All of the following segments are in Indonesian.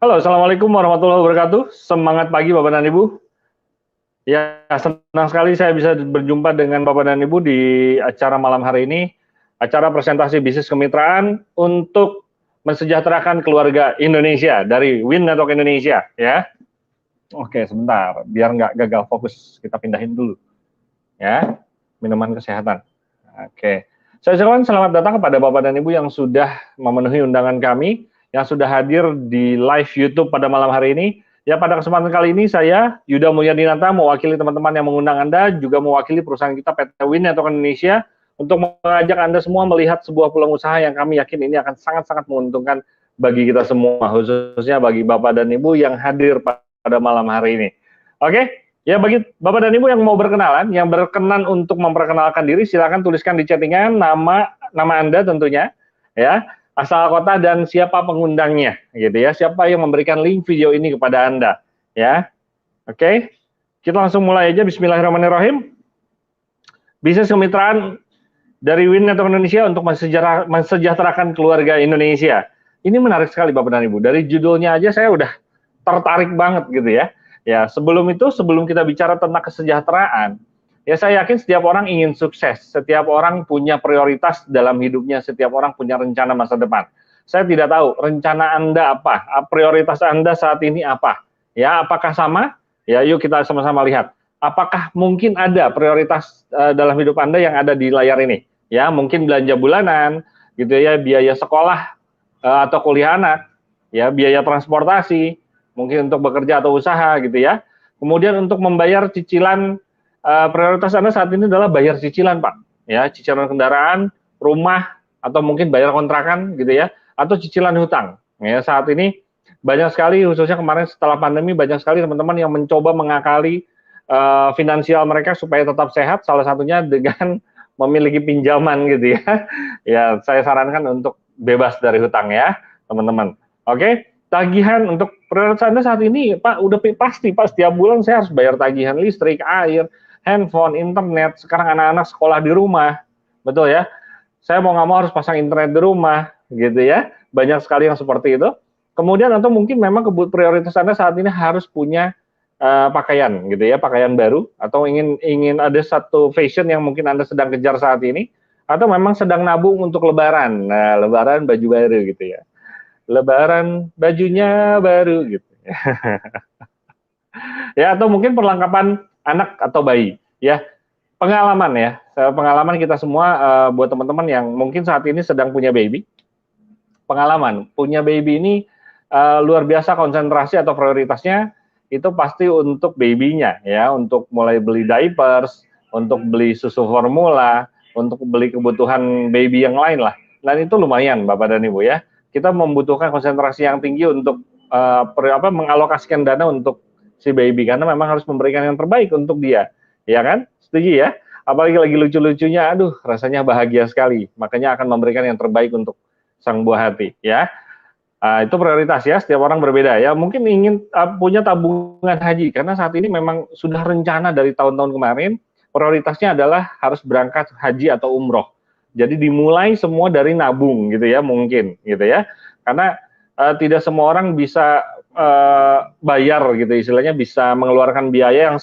Halo, Assalamualaikum warahmatullahi wabarakatuh. Semangat pagi Bapak dan Ibu. Ya, senang sekali saya bisa berjumpa dengan Bapak dan Ibu di acara malam hari ini, acara presentasi bisnis kemitraan untuk mensejahterakan keluarga Indonesia dari Win Network Indonesia, ya. Oke, sebentar, biar nggak gagal fokus, kita pindahin dulu, ya, minuman kesehatan. Oke, saya ucapkan selamat datang kepada Bapak dan Ibu yang sudah memenuhi undangan kami, yang sudah hadir di live YouTube pada malam hari ini. Ya, pada kesempatan kali ini saya, Yuda Mulyadinata, mewakili teman-teman yang mengundang Anda, juga mewakili perusahaan kita PT Win Network Indonesia, untuk mengajak Anda semua melihat sebuah peluang usaha yang kami yakin ini akan sangat-sangat menguntungkan bagi kita semua, khususnya bagi Bapak dan Ibu yang hadir pada malam hari ini. Oke, ya, bagi Bapak dan Ibu yang mau berkenalan, yang berkenan untuk memperkenalkan diri, silakan tuliskan di chattingan nama Anda tentunya, ya, asal kota dan siapa pengundangnya, gitu ya, siapa yang memberikan link video ini kepada Anda, ya. Oke, kita langsung mulai aja. Bismillahirrahmanirrahim. Bisnis kemitraan dari Win Network Indonesia untuk mensejahterakan keluarga Indonesia. Ini menarik sekali Bapak dan Ibu. Dari judulnya aja saya udah tertarik banget gitu ya. Ya, sebelum itu, sebelum kita bicara tentang kesejahteraan, ya saya yakin setiap orang ingin sukses, setiap orang punya prioritas dalam hidupnya, setiap orang punya rencana masa depan. Saya tidak tahu rencana Anda apa, prioritas Anda saat ini apa. Ya, apakah sama? Ya, yuk kita sama-sama lihat. Apakah mungkin ada prioritas dalam hidup Anda yang ada di layar ini? Ya, mungkin belanja bulanan, gitu ya, biaya sekolah atau kuliah anak, ya, biaya transportasi, mungkin untuk bekerja atau usaha gitu ya. Kemudian untuk membayar cicilan, prioritas Anda saat ini adalah bayar cicilan Pak, ya, cicilan kendaraan, rumah, atau mungkin bayar kontrakan gitu ya, atau cicilan hutang. Ya, saat ini banyak sekali, khususnya kemarin setelah pandemi, banyak sekali teman-teman yang mencoba mengakali finansial mereka supaya tetap sehat, salah satunya dengan memiliki pinjaman gitu ya. Ya, saya sarankan untuk bebas dari hutang ya, teman-teman. Oke, tagihan untuk prioritas Anda saat ini, Pak, udah pasti Pak, setiap bulan saya harus bayar tagihan listrik, air, handphone, internet. Sekarang anak-anak sekolah di rumah, betul ya. Saya mau nggak mau harus pasang internet di rumah, gitu ya. Banyak sekali yang seperti itu. Kemudian atau mungkin memang prioritas Anda saat ini harus punya pakaian, gitu ya, pakaian baru, atau ingin ada satu fashion yang mungkin Anda sedang kejar saat ini, atau memang sedang nabung untuk Lebaran. Nah, Lebaran baju baru gitu ya. Lebaran bajunya baru gitu. Ya, atau mungkin perlengkapan anak atau bayi ya. Pengalaman ya, pengalaman kita semua, buat teman-teman yang mungkin saat ini sedang punya baby, pengalaman punya baby ini luar biasa konsentrasi atau prioritasnya itu pasti untuk babynya ya, untuk mulai beli diapers, untuk beli susu formula, untuk beli kebutuhan baby yang lain lah. Dan itu lumayan Bapak dan Ibu ya. Kita membutuhkan konsentrasi yang tinggi untuk mengalokasikan dana untuk si baby karena memang harus memberikan yang terbaik untuk dia. Ya kan? Setuju ya? Apalagi lagi lucu-lucunya, aduh rasanya bahagia sekali. Makanya akan memberikan yang terbaik untuk sang buah hati ya. Itu prioritas ya, setiap orang berbeda ya. Mungkin ingin punya tabungan haji karena saat ini memang sudah rencana dari tahun-tahun kemarin, prioritasnya adalah harus berangkat haji atau umroh. Jadi dimulai semua dari nabung gitu ya, mungkin gitu ya. Karena tidak semua orang bisa bayar gitu, istilahnya bisa mengeluarkan biaya yang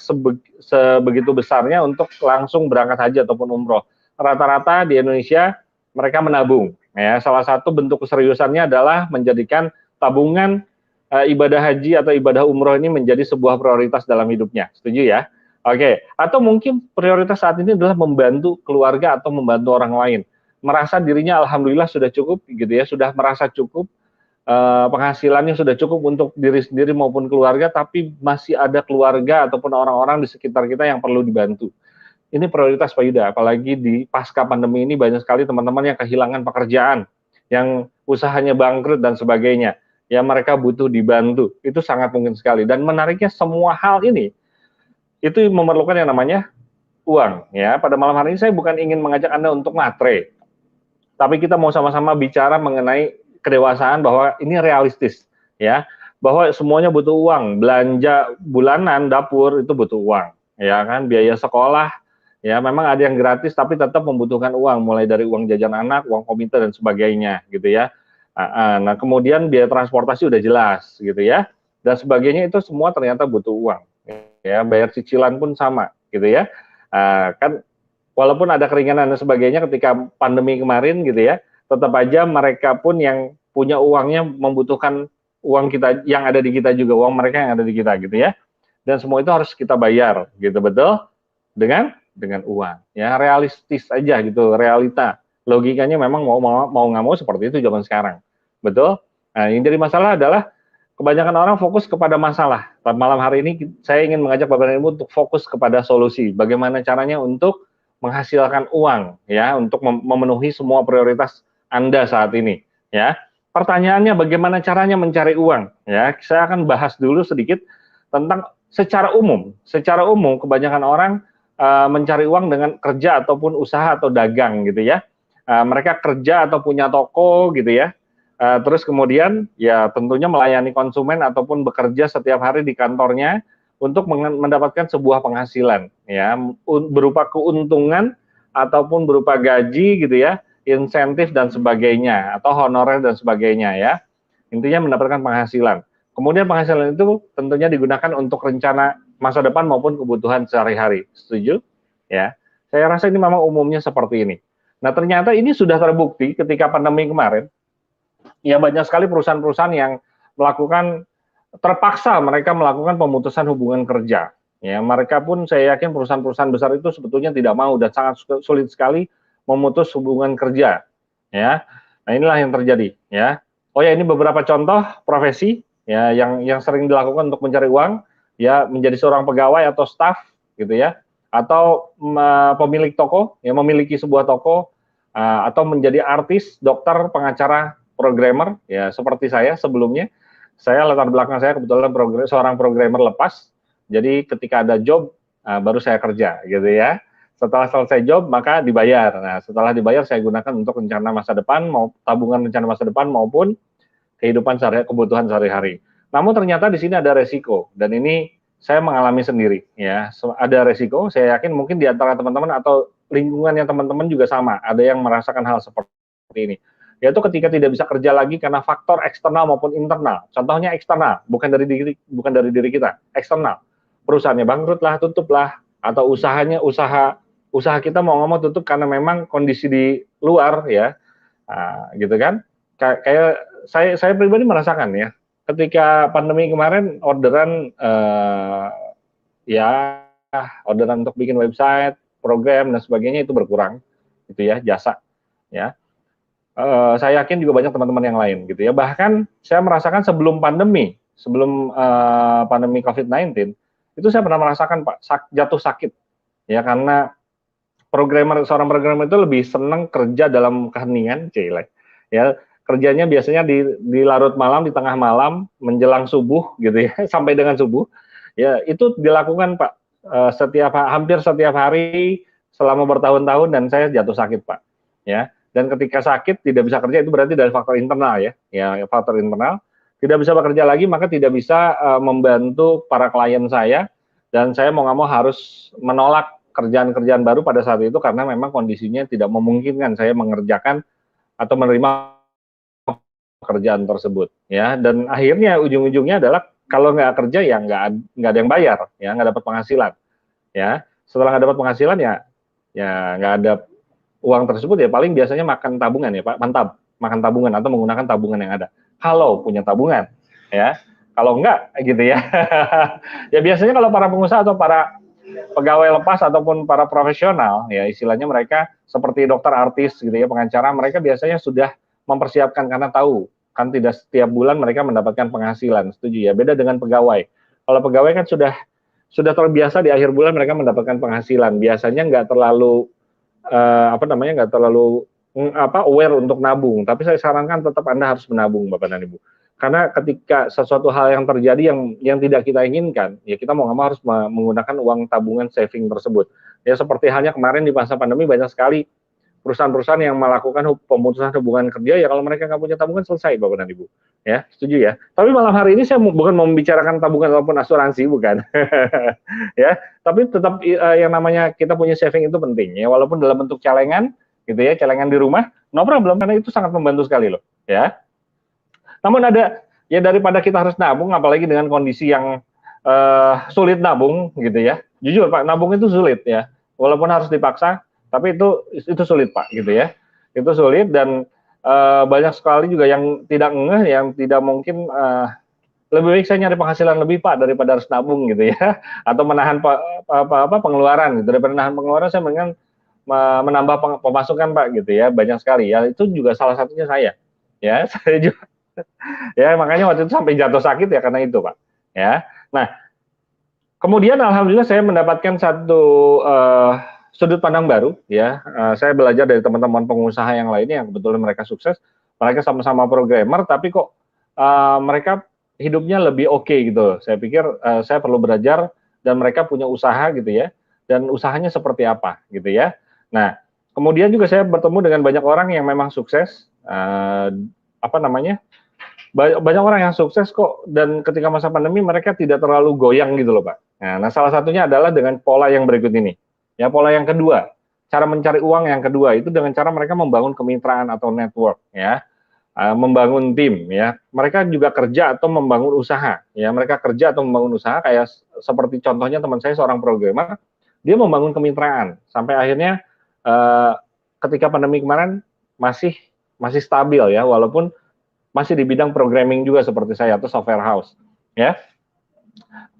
sebegitu besarnya untuk langsung berangkat haji ataupun umroh. Rata-rata di Indonesia mereka menabung. Ya, salah satu bentuk keseriusannya adalah menjadikan tabungan ibadah haji atau ibadah umroh ini menjadi sebuah prioritas dalam hidupnya. Setuju ya? Oke, atau mungkin prioritas saat ini adalah membantu keluarga atau membantu orang lain. Merasa dirinya alhamdulillah sudah cukup gitu ya, sudah merasa cukup, penghasilannya sudah cukup untuk diri sendiri maupun keluarga, tapi masih ada keluarga ataupun orang-orang di sekitar kita yang perlu dibantu. Ini prioritas Pak Yuda, apalagi di pasca pandemi ini banyak sekali teman-teman yang kehilangan pekerjaan, yang usahanya bangkrut dan sebagainya. Ya, mereka butuh dibantu. Itu sangat mungkin sekali. Dan menariknya semua hal ini itu memerlukan yang namanya uang. Ya, pada malam hari ini saya bukan ingin mengajak Anda untuk matre, tapi kita mau sama-sama bicara mengenai kedewasaan bahwa ini realistis, ya, bahwa semuanya butuh uang. Belanja bulanan dapur itu butuh uang, ya kan, biaya sekolah, ya memang ada yang gratis tapi tetap membutuhkan uang, mulai dari uang jajan anak, uang komite dan sebagainya gitu ya. Nah, kemudian biaya transportasi udah jelas gitu ya, dan sebagainya itu semua ternyata butuh uang. Ya, bayar cicilan pun sama gitu ya. Kan walaupun ada keringanan dan sebagainya ketika pandemi kemarin gitu ya, tetap aja mereka pun yang punya uangnya membutuhkan uang kita yang ada di kita juga, uang mereka yang ada di kita gitu ya. Dan semua itu harus kita bayar gitu, betul? Dengan uang. Ya, realistis aja gitu, realita. Logikanya memang mau nggak mau seperti itu zaman sekarang. Betul? Nah, yang jadi masalah adalah kebanyakan orang fokus kepada masalah. Malam hari ini saya ingin mengajak Bapak dan Ibu untuk fokus kepada solusi. Bagaimana caranya untuk menghasilkan uang ya, untuk memenuhi semua prioritas Anda saat ini ya. Pertanyaannya bagaimana caranya mencari uang ya. Saya akan bahas dulu sedikit tentang secara umum. Secara umum kebanyakan orang mencari uang dengan kerja ataupun usaha atau dagang gitu ya. Mereka kerja atau punya toko gitu ya. Terus kemudian ya tentunya melayani konsumen ataupun bekerja setiap hari di kantornya untuk mendapatkan sebuah penghasilan ya, berupa keuntungan ataupun berupa gaji gitu ya, insentif dan sebagainya atau honorer dan sebagainya ya. Intinya mendapatkan penghasilan. Kemudian penghasilan itu tentunya digunakan untuk rencana masa depan maupun kebutuhan sehari-hari. Setuju? Ya. Saya rasa ini memang umumnya seperti ini. Nah, ternyata ini sudah terbukti ketika pandemi kemarin. Ya, banyak sekali perusahaan-perusahaan yang melakukan terpaksa mereka melakukan pemutusan hubungan kerja. Ya, mereka pun saya yakin perusahaan-perusahaan besar itu sebetulnya tidak mau dan sangat sulit sekali memutus hubungan kerja. Ya. Nah, inilah yang terjadi, ya. Oh ya, ini beberapa contoh profesi ya yang sering dilakukan untuk mencari uang, ya, menjadi seorang pegawai atau staf gitu ya, atau pemilik toko, yang memiliki sebuah toko, atau menjadi artis, dokter, pengacara, programmer, ya seperti saya sebelumnya. Saya latar belakang saya kebetulan seorang programmer lepas, jadi ketika ada job baru saya kerja gitu ya. Setelah selesai job maka dibayar. Nah, setelah dibayar saya gunakan untuk rencana masa depan, mau tabungan rencana masa depan maupun kehidupan kebutuhan sehari-hari. Namun ternyata di sini ada resiko dan ini saya mengalami sendiri ya. Ada resiko, saya yakin mungkin di antara teman-teman atau lingkungan yang teman-teman juga sama, ada yang merasakan hal seperti ini. Yaitu ketika tidak bisa kerja lagi karena faktor eksternal maupun internal. Contohnya eksternal, bukan dari diri kita, eksternal. Perusahaannya bangkrut lah, tutup lah, atau usaha kita mau ngomong tutup karena memang kondisi di luar ya, gitu kan. Kayak saya pribadi merasakan ya, ketika pandemi kemarin ya orderan untuk bikin website, program dan sebagainya itu berkurang, gitu ya, jasa ya. Saya yakin juga banyak teman-teman yang lain gitu ya. Bahkan saya merasakan sebelum pandemi COVID-19 itu saya pernah merasakan Pak jatuh sakit ya, karena seorang programmer itu lebih senang kerja dalam keheningan, ya kerjanya biasanya di larut malam, di tengah malam, menjelang subuh gitu ya, sampai dengan subuh ya, itu dilakukan Pak hampir setiap hari selama bertahun-tahun dan saya jatuh sakit Pak ya. Dan ketika sakit tidak bisa kerja itu berarti dari faktor internal ya faktor internal, tidak bisa bekerja lagi maka tidak bisa membantu para klien saya, dan saya mau nggak mau harus menolak kerjaan-kerjaan baru pada saat itu karena memang kondisinya tidak memungkinkan saya mengerjakan atau menerima pekerjaan tersebut ya. Dan akhirnya ujung-ujungnya adalah kalau nggak kerja ya nggak ada yang bayar ya, nggak dapat penghasilan ya. Setelah nggak dapat penghasilan ya nggak ada uang tersebut ya, paling biasanya makan tabungan ya Pak, mantap, makan tabungan atau menggunakan tabungan yang ada. Kalau punya tabungan ya, kalau enggak gitu ya. Ya biasanya kalau para pengusaha atau para pegawai lepas ataupun para profesional ya, istilahnya mereka seperti dokter, artis gitu ya, pengacara, mereka biasanya sudah mempersiapkan karena tahu kan tidak setiap bulan mereka mendapatkan penghasilan, setuju ya. Beda dengan pegawai. Kalau pegawai kan sudah terbiasa di akhir bulan mereka mendapatkan penghasilan. Biasanya nggak terlalu nggak terlalu aware untuk nabung. Tapi saya sarankan tetap Anda harus menabung, Bapak dan Ibu. Karena ketika sesuatu hal yang terjadi yang tidak kita inginkan, ya kita mau nggak mau harus menggunakan uang tabungan saving tersebut. Ya seperti halnya kemarin di masa pandemi banyak sekali perusahaan-perusahaan yang melakukan pemutusan hubungan kerja, ya kalau mereka nggak punya tabungan selesai Bapak dan Ibu. Ya, setuju ya. Tapi malam hari ini saya bukan mau membicarakan tabungan ataupun asuransi, bukan. Ya, tapi tetap yang namanya kita punya saving itu penting ya, walaupun dalam bentuk celengan gitu ya, celengan di rumah, no problem, karena itu sangat membantu sekali loh, ya. Namun ada ya daripada kita harus nabung, apalagi dengan kondisi yang sulit nabung gitu ya. Jujur Pak, nabung itu sulit ya. Walaupun harus dipaksa, tapi itu sulit Pak gitu ya. Itu sulit dan banyak sekali juga yang tidak ngeh, yang tidak mungkin lebih baik saya nyari penghasilan lebih Pak daripada harus nabung gitu ya, atau menahan pengeluaran gitu. Daripada menahan pengeluaran saya mendingan menambah pemasukan Pak gitu ya, banyak sekali ya. Itu juga salah satunya saya. Ya, saya juga ya makanya waktu itu sampai jatuh sakit ya karena itu Pak. Ya. Nah, kemudian alhamdulillah saya mendapatkan satu sudut pandang baru ya. Saya belajar dari teman-teman pengusaha yang lainnya yang kebetulan mereka sukses. Mereka sama-sama programmer tapi kok mereka hidupnya lebih oke gitu. Saya pikir saya perlu belajar dan mereka punya usaha gitu ya. Dan usahanya seperti apa gitu ya. Nah, kemudian juga saya bertemu dengan banyak orang yang memang sukses apa namanya? Banyak orang yang sukses kok dan ketika masa pandemi mereka tidak terlalu goyang gitu loh Pak. Nah, salah satunya adalah dengan pola yang berikut ini. Ya, pola yang kedua, cara mencari uang yang kedua itu dengan cara mereka membangun kemitraan atau network ya. Membangun tim ya. Mereka juga kerja atau membangun usaha ya. Mereka kerja atau membangun usaha kayak seperti contohnya teman saya seorang programmer, dia membangun kemitraan sampai akhirnya ketika pandemi kemarin masih stabil ya walaupun masih di bidang programming juga seperti saya atau software house ya.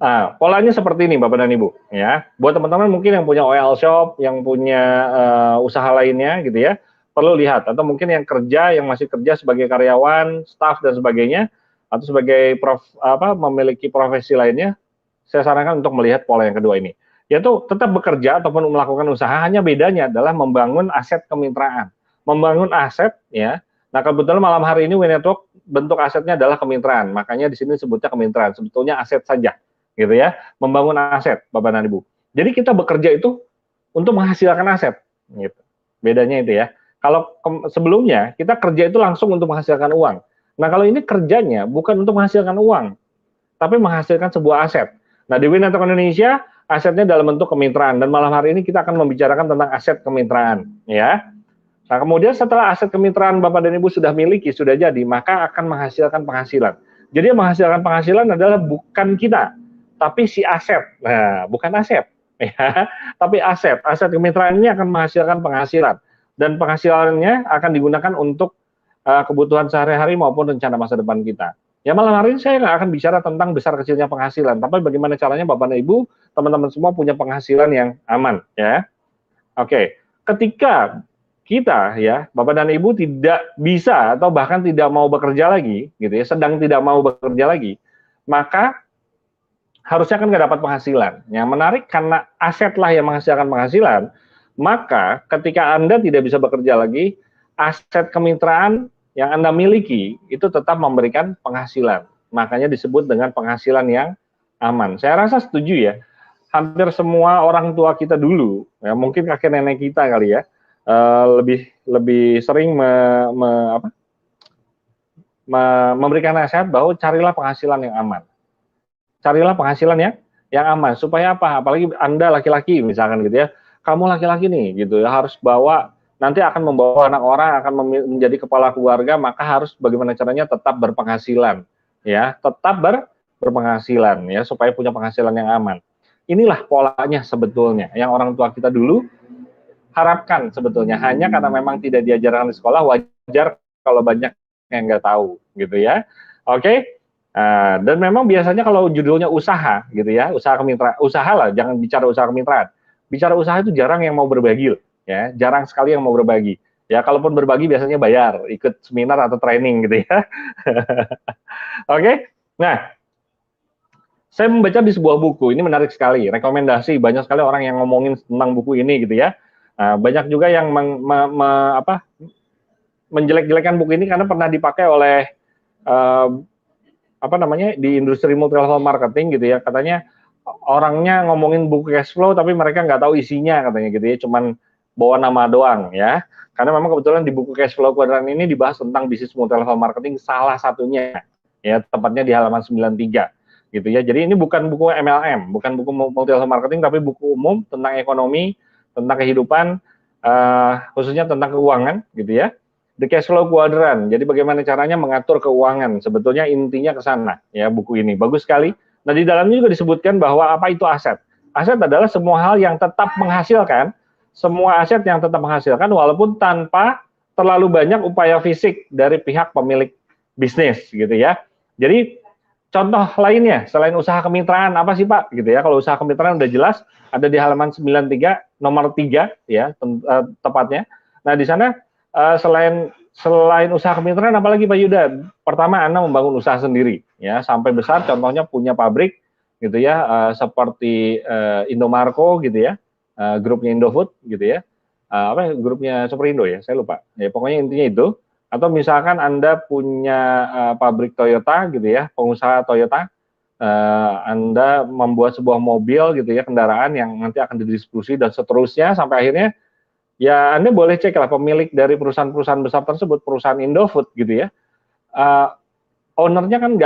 Nah, polanya seperti ini Bapak dan Ibu ya. Buat teman-teman mungkin yang punya oil shop, yang punya usaha lainnya gitu ya, perlu lihat atau mungkin yang masih kerja sebagai karyawan, staff dan sebagainya atau sebagai memiliki profesi lainnya, saya sarankan untuk melihat pola yang kedua ini. Yaitu tetap bekerja ataupun melakukan usaha, hanya bedanya adalah membangun aset kemitraan. Membangun aset ya. Nah, kebetulan malam hari ini WeNetwork bentuk asetnya adalah kemitraan. Makanya di sini sebutnya kemitraan. Sebetulnya aset saja, gitu ya. Membangun aset, Bapak dan Ibu. Jadi kita bekerja itu untuk menghasilkan aset, gitu. Bedanya itu ya. Kalau sebelumnya kita kerja itu langsung untuk menghasilkan uang. Nah, kalau ini kerjanya bukan untuk menghasilkan uang, tapi menghasilkan sebuah aset. Nah, di WeNetwork Indonesia asetnya dalam bentuk kemitraan dan malam hari ini kita akan membicarakan tentang aset kemitraan, ya. Nah, kemudian setelah aset kemitraan Bapak dan Ibu sudah miliki, sudah jadi, maka akan menghasilkan penghasilan. Jadi yang menghasilkan penghasilan adalah bukan kita, tapi si aset. Nah, bukan aset, ya, tapi aset. Aset kemitraan ini akan menghasilkan penghasilan. Dan penghasilannya akan digunakan untuk kebutuhan sehari-hari maupun rencana masa depan kita. Ya, malam hari ini saya nggak akan bicara tentang besar kecilnya penghasilan, tapi bagaimana caranya Bapak dan Ibu, teman-teman semua punya penghasilan yang aman, ya. Oke, ketika kita ya Bapak dan Ibu tidak bisa atau bahkan tidak mau bekerja lagi gitu ya, sedang tidak mau bekerja lagi, maka harusnya kan nggak dapat penghasilan. Yang menarik karena asetlah yang menghasilkan penghasilan, maka ketika Anda tidak bisa bekerja lagi, aset kemitraan yang Anda miliki itu tetap memberikan penghasilan. Makanya disebut dengan penghasilan yang aman. Saya rasa setuju ya. Hampir semua orang tua kita dulu, ya mungkin kakek nenek kita kali ya, lebih sering memberikan nasihat bahwa carilah penghasilan yang aman. Carilah penghasilan yang aman supaya apa? Apalagi Anda laki-laki misalkan gitu ya. Kamu laki-laki nih gitu ya, harus bawa nanti akan membawa anak orang, akan menjadi kepala keluarga, maka harus bagaimana caranya tetap berpenghasilan ya, tetap berpenghasilan ya supaya punya penghasilan yang aman. Inilah polanya sebetulnya yang orang tua kita dulu harapkan sebetulnya, hanya karena memang tidak diajarkan di sekolah, wajar kalau banyak yang nggak tahu gitu ya. Oke. Dan memang biasanya kalau judulnya usaha gitu ya, usaha kemitraan, usaha lah, jangan bicara usaha kemitraan. Bicara usaha itu jarang yang mau berbagi ya, jarang sekali yang mau berbagi. Ya, kalaupun berbagi biasanya bayar, ikut seminar atau training gitu ya. Oke. Nah, saya membaca di sebuah buku, ini menarik sekali, rekomendasi, banyak sekali orang yang ngomongin tentang buku ini gitu ya. Banyak juga yang menjelek-jelekan buku ini karena pernah dipakai oleh di industri multi level marketing gitu ya. Katanya orangnya ngomongin buku cash flow tapi mereka nggak tahu isinya katanya gitu ya, cuman bawa nama doang ya. Karena memang kebetulan di buku cash flow kuadran ini dibahas tentang bisnis multi level marketing salah satunya ya, tepatnya di halaman 93 gitu ya. Jadi ini bukan buku MLM, bukan buku multi level marketing, tapi buku umum tentang ekonomi, tentang kehidupan, khususnya tentang keuangan gitu ya. The Cash Flow Quadrant. Jadi bagaimana caranya mengatur keuangan. Sebetulnya intinya ke sana ya buku ini. Bagus sekali. Nah, di dalamnya juga disebutkan bahwa apa itu aset. Aset adalah semua hal yang tetap menghasilkan, semua aset yang tetap menghasilkan walaupun tanpa terlalu banyak upaya fisik dari pihak pemilik bisnis gitu ya. Jadi contoh lainnya selain usaha kemitraan apa sih Pak gitu ya. Kalau usaha kemitraan udah jelas ada di halaman 93 nomor 3 ya tepatnya. Nah, di sana selain usaha kemitraan apalagi Pak Yuda? Pertama Anda membangun usaha sendiri ya sampai besar contohnya punya pabrik gitu ya seperti Indomarko gitu ya. Grupnya Indofood gitu ya. Grupnya Superindo ya, saya lupa. Ya pokoknya intinya itu. Atau misalkan Anda punya pabrik Toyota gitu ya, pengusaha Toyota, Anda membuat sebuah mobil gitu ya, kendaraan yang nanti akan didistribusi dan seterusnya sampai akhirnya ya Anda boleh cek lah pemilik dari perusahaan-perusahaan besar tersebut, perusahaan Indofood gitu ya, ownernya kan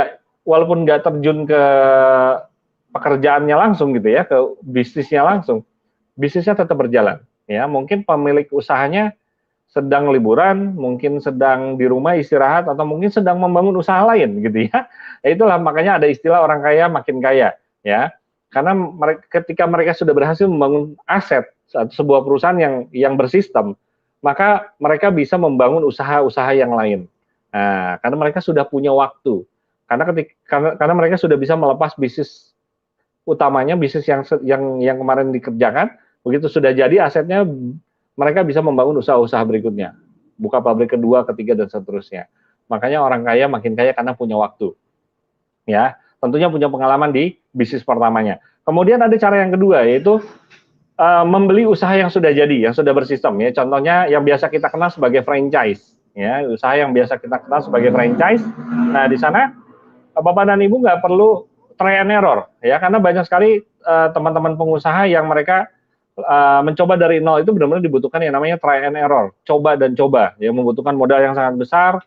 walaupun nggak terjun ke pekerjaannya langsung gitu ya, ke bisnisnya langsung, bisnisnya tetap berjalan ya. Mungkin pemilik usahanya sedang liburan, mungkin sedang di rumah istirahat, atau mungkin sedang membangun usaha lain gitu ya. Itulah makanya ada istilah orang kaya makin kaya ya. Karena ketika mereka sudah berhasil membangun aset sebuah perusahaan yang bersistem, maka mereka bisa membangun usaha-usaha yang lain. Nah, karena mereka sudah punya waktu. Karena mereka sudah bisa melepas bisnis utamanya, bisnis yang kemarin dikerjakan, begitu sudah jadi asetnya mereka bisa membangun usaha-usaha berikutnya, buka pabrik kedua, ketiga, dan seterusnya. Makanya orang kaya makin kaya karena punya waktu. Ya, tentunya punya pengalaman di bisnis pertamanya. Kemudian ada cara yang kedua, yaitu membeli usaha yang sudah jadi, yang sudah bersistem. Ya, contohnya yang biasa kita kenal sebagai franchise. Ya, usaha yang biasa kita kenal sebagai franchise. Nah, di sana Bapak dan Ibu nggak perlu try and error, ya, karena banyak sekali teman-teman pengusaha yang mereka mencoba dari nol itu benar-benar dibutuhkan yang namanya try and error, coba dan coba, ya, membutuhkan modal yang sangat besar,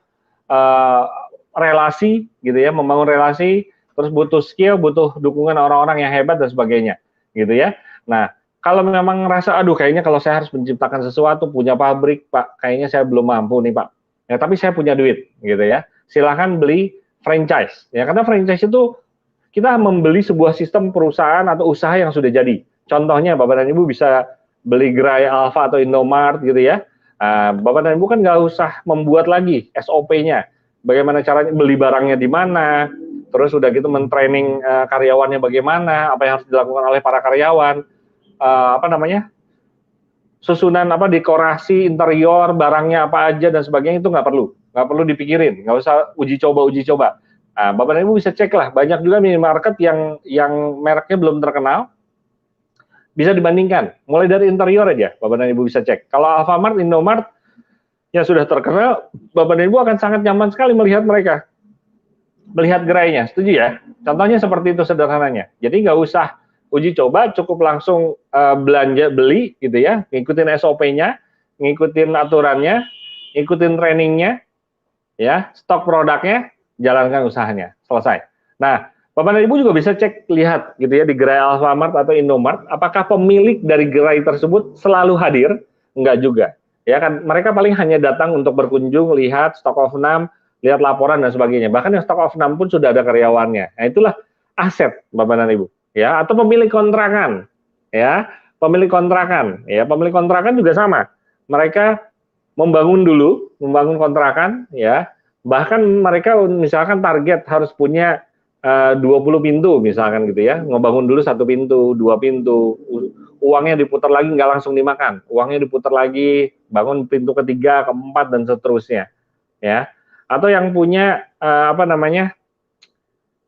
relasi, gitu ya, membangun relasi, terus butuh skill, butuh dukungan orang-orang yang hebat dan sebagainya, gitu ya. Nah, kalau memang ngerasa, aduh, kayaknya kalau saya harus menciptakan sesuatu, punya pabrik, Pak, kayaknya saya belum mampu nih, Pak. Ya, tapi saya punya duit, gitu ya. Silahkan beli franchise, ya, karena franchise itu kita membeli sebuah sistem perusahaan atau usaha yang sudah jadi. Contohnya Bapak dan Ibu bisa beli gerai Alfa atau Indomart gitu ya. Bapak dan Ibu kan nggak usah membuat lagi SOP-nya. Bagaimana caranya beli barangnya di mana, terus udah gitu mentraining karyawannya bagaimana, apa yang harus dilakukan oleh para karyawan, susunan dekorasi interior, barangnya apa aja dan sebagainya itu nggak perlu dipikirin, nggak usah uji coba. Bapak dan Ibu bisa cek lah, banyak juga minimarket yang mereknya belum terkenal, bisa dibandingkan, mulai dari interior aja, Bapak dan Ibu bisa cek. Kalau Alfamart, Indomart yang sudah terkenal, Bapak dan Ibu akan sangat nyaman sekali melihat mereka, melihat gerainya, setuju ya? Contohnya seperti itu sederhananya. Jadi nggak usah uji coba, cukup langsung belanja, beli gitu ya, ngikutin SOP-nya, ngikutin aturannya, ngikutin trainingnya, ya, stok produknya, jalankan usahanya, selesai. Nah, Bapak dan Ibu juga bisa cek, lihat gitu ya di gerai Alfamart atau Indomart, apakah pemilik dari gerai tersebut selalu hadir? Enggak juga. Ya kan, mereka paling hanya datang untuk berkunjung, lihat stock of name, lihat laporan dan sebagainya. Bahkan yang stock of name pun sudah ada karyawannya. Nah, itulah aset Bapak dan Ibu. Ya, atau pemilik kontrakan. Ya, pemilik kontrakan juga sama. Mereka membangun kontrakan, ya. Bahkan mereka misalkan target harus punya 20 pintu misalkan gitu ya, ngebangun dulu 1 pintu, 2 pintu, uangnya diputar lagi, nggak langsung dimakan, uangnya diputar lagi, bangun pintu ketiga, keempat dan seterusnya, ya. Atau yang punya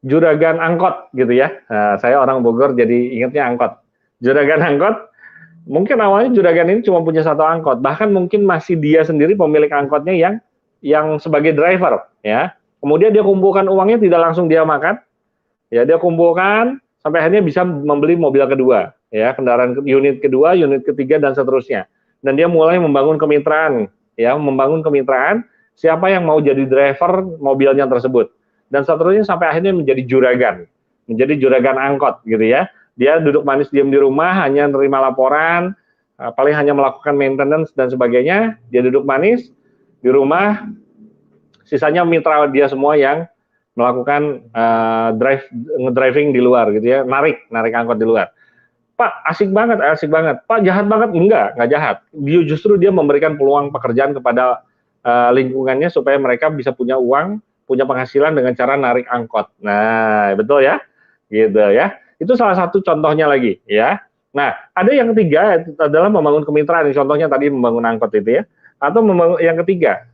juragan angkot gitu ya. Saya orang Bogor jadi ingatnya angkot. Juragan angkot, mungkin awalnya juragan ini cuma punya 1 angkot, bahkan mungkin masih dia sendiri pemilik angkotnya yang sebagai driver, ya. Kemudian dia kumpulkan uangnya, tidak langsung dia makan, ya, dia kumpulkan sampai akhirnya bisa membeli mobil kedua, ya, kendaraan unit kedua, unit ketiga dan seterusnya. Dan dia mulai membangun kemitraan, ya, siapa yang mau jadi driver mobilnya tersebut, dan seterusnya sampai akhirnya menjadi juragan angkot, gitu ya. Dia duduk manis diam di rumah, hanya menerima laporan, paling hanya melakukan maintenance dan sebagainya. Dia duduk manis, di rumah, sisanya mitra dia semua yang melakukan driving di luar gitu ya, narik angkot di luar. Pak, asik banget. Pak, jahat banget? Enggak jahat. Justru dia memberikan peluang pekerjaan kepada lingkungannya supaya mereka bisa punya uang, punya penghasilan dengan cara narik angkot. Nah, betul ya? Gitu ya. Itu salah satu contohnya lagi ya. Nah, ada yang ketiga adalah membangun kemitraan. Contohnya tadi membangun angkot itu ya. Atau membangun yang ketiga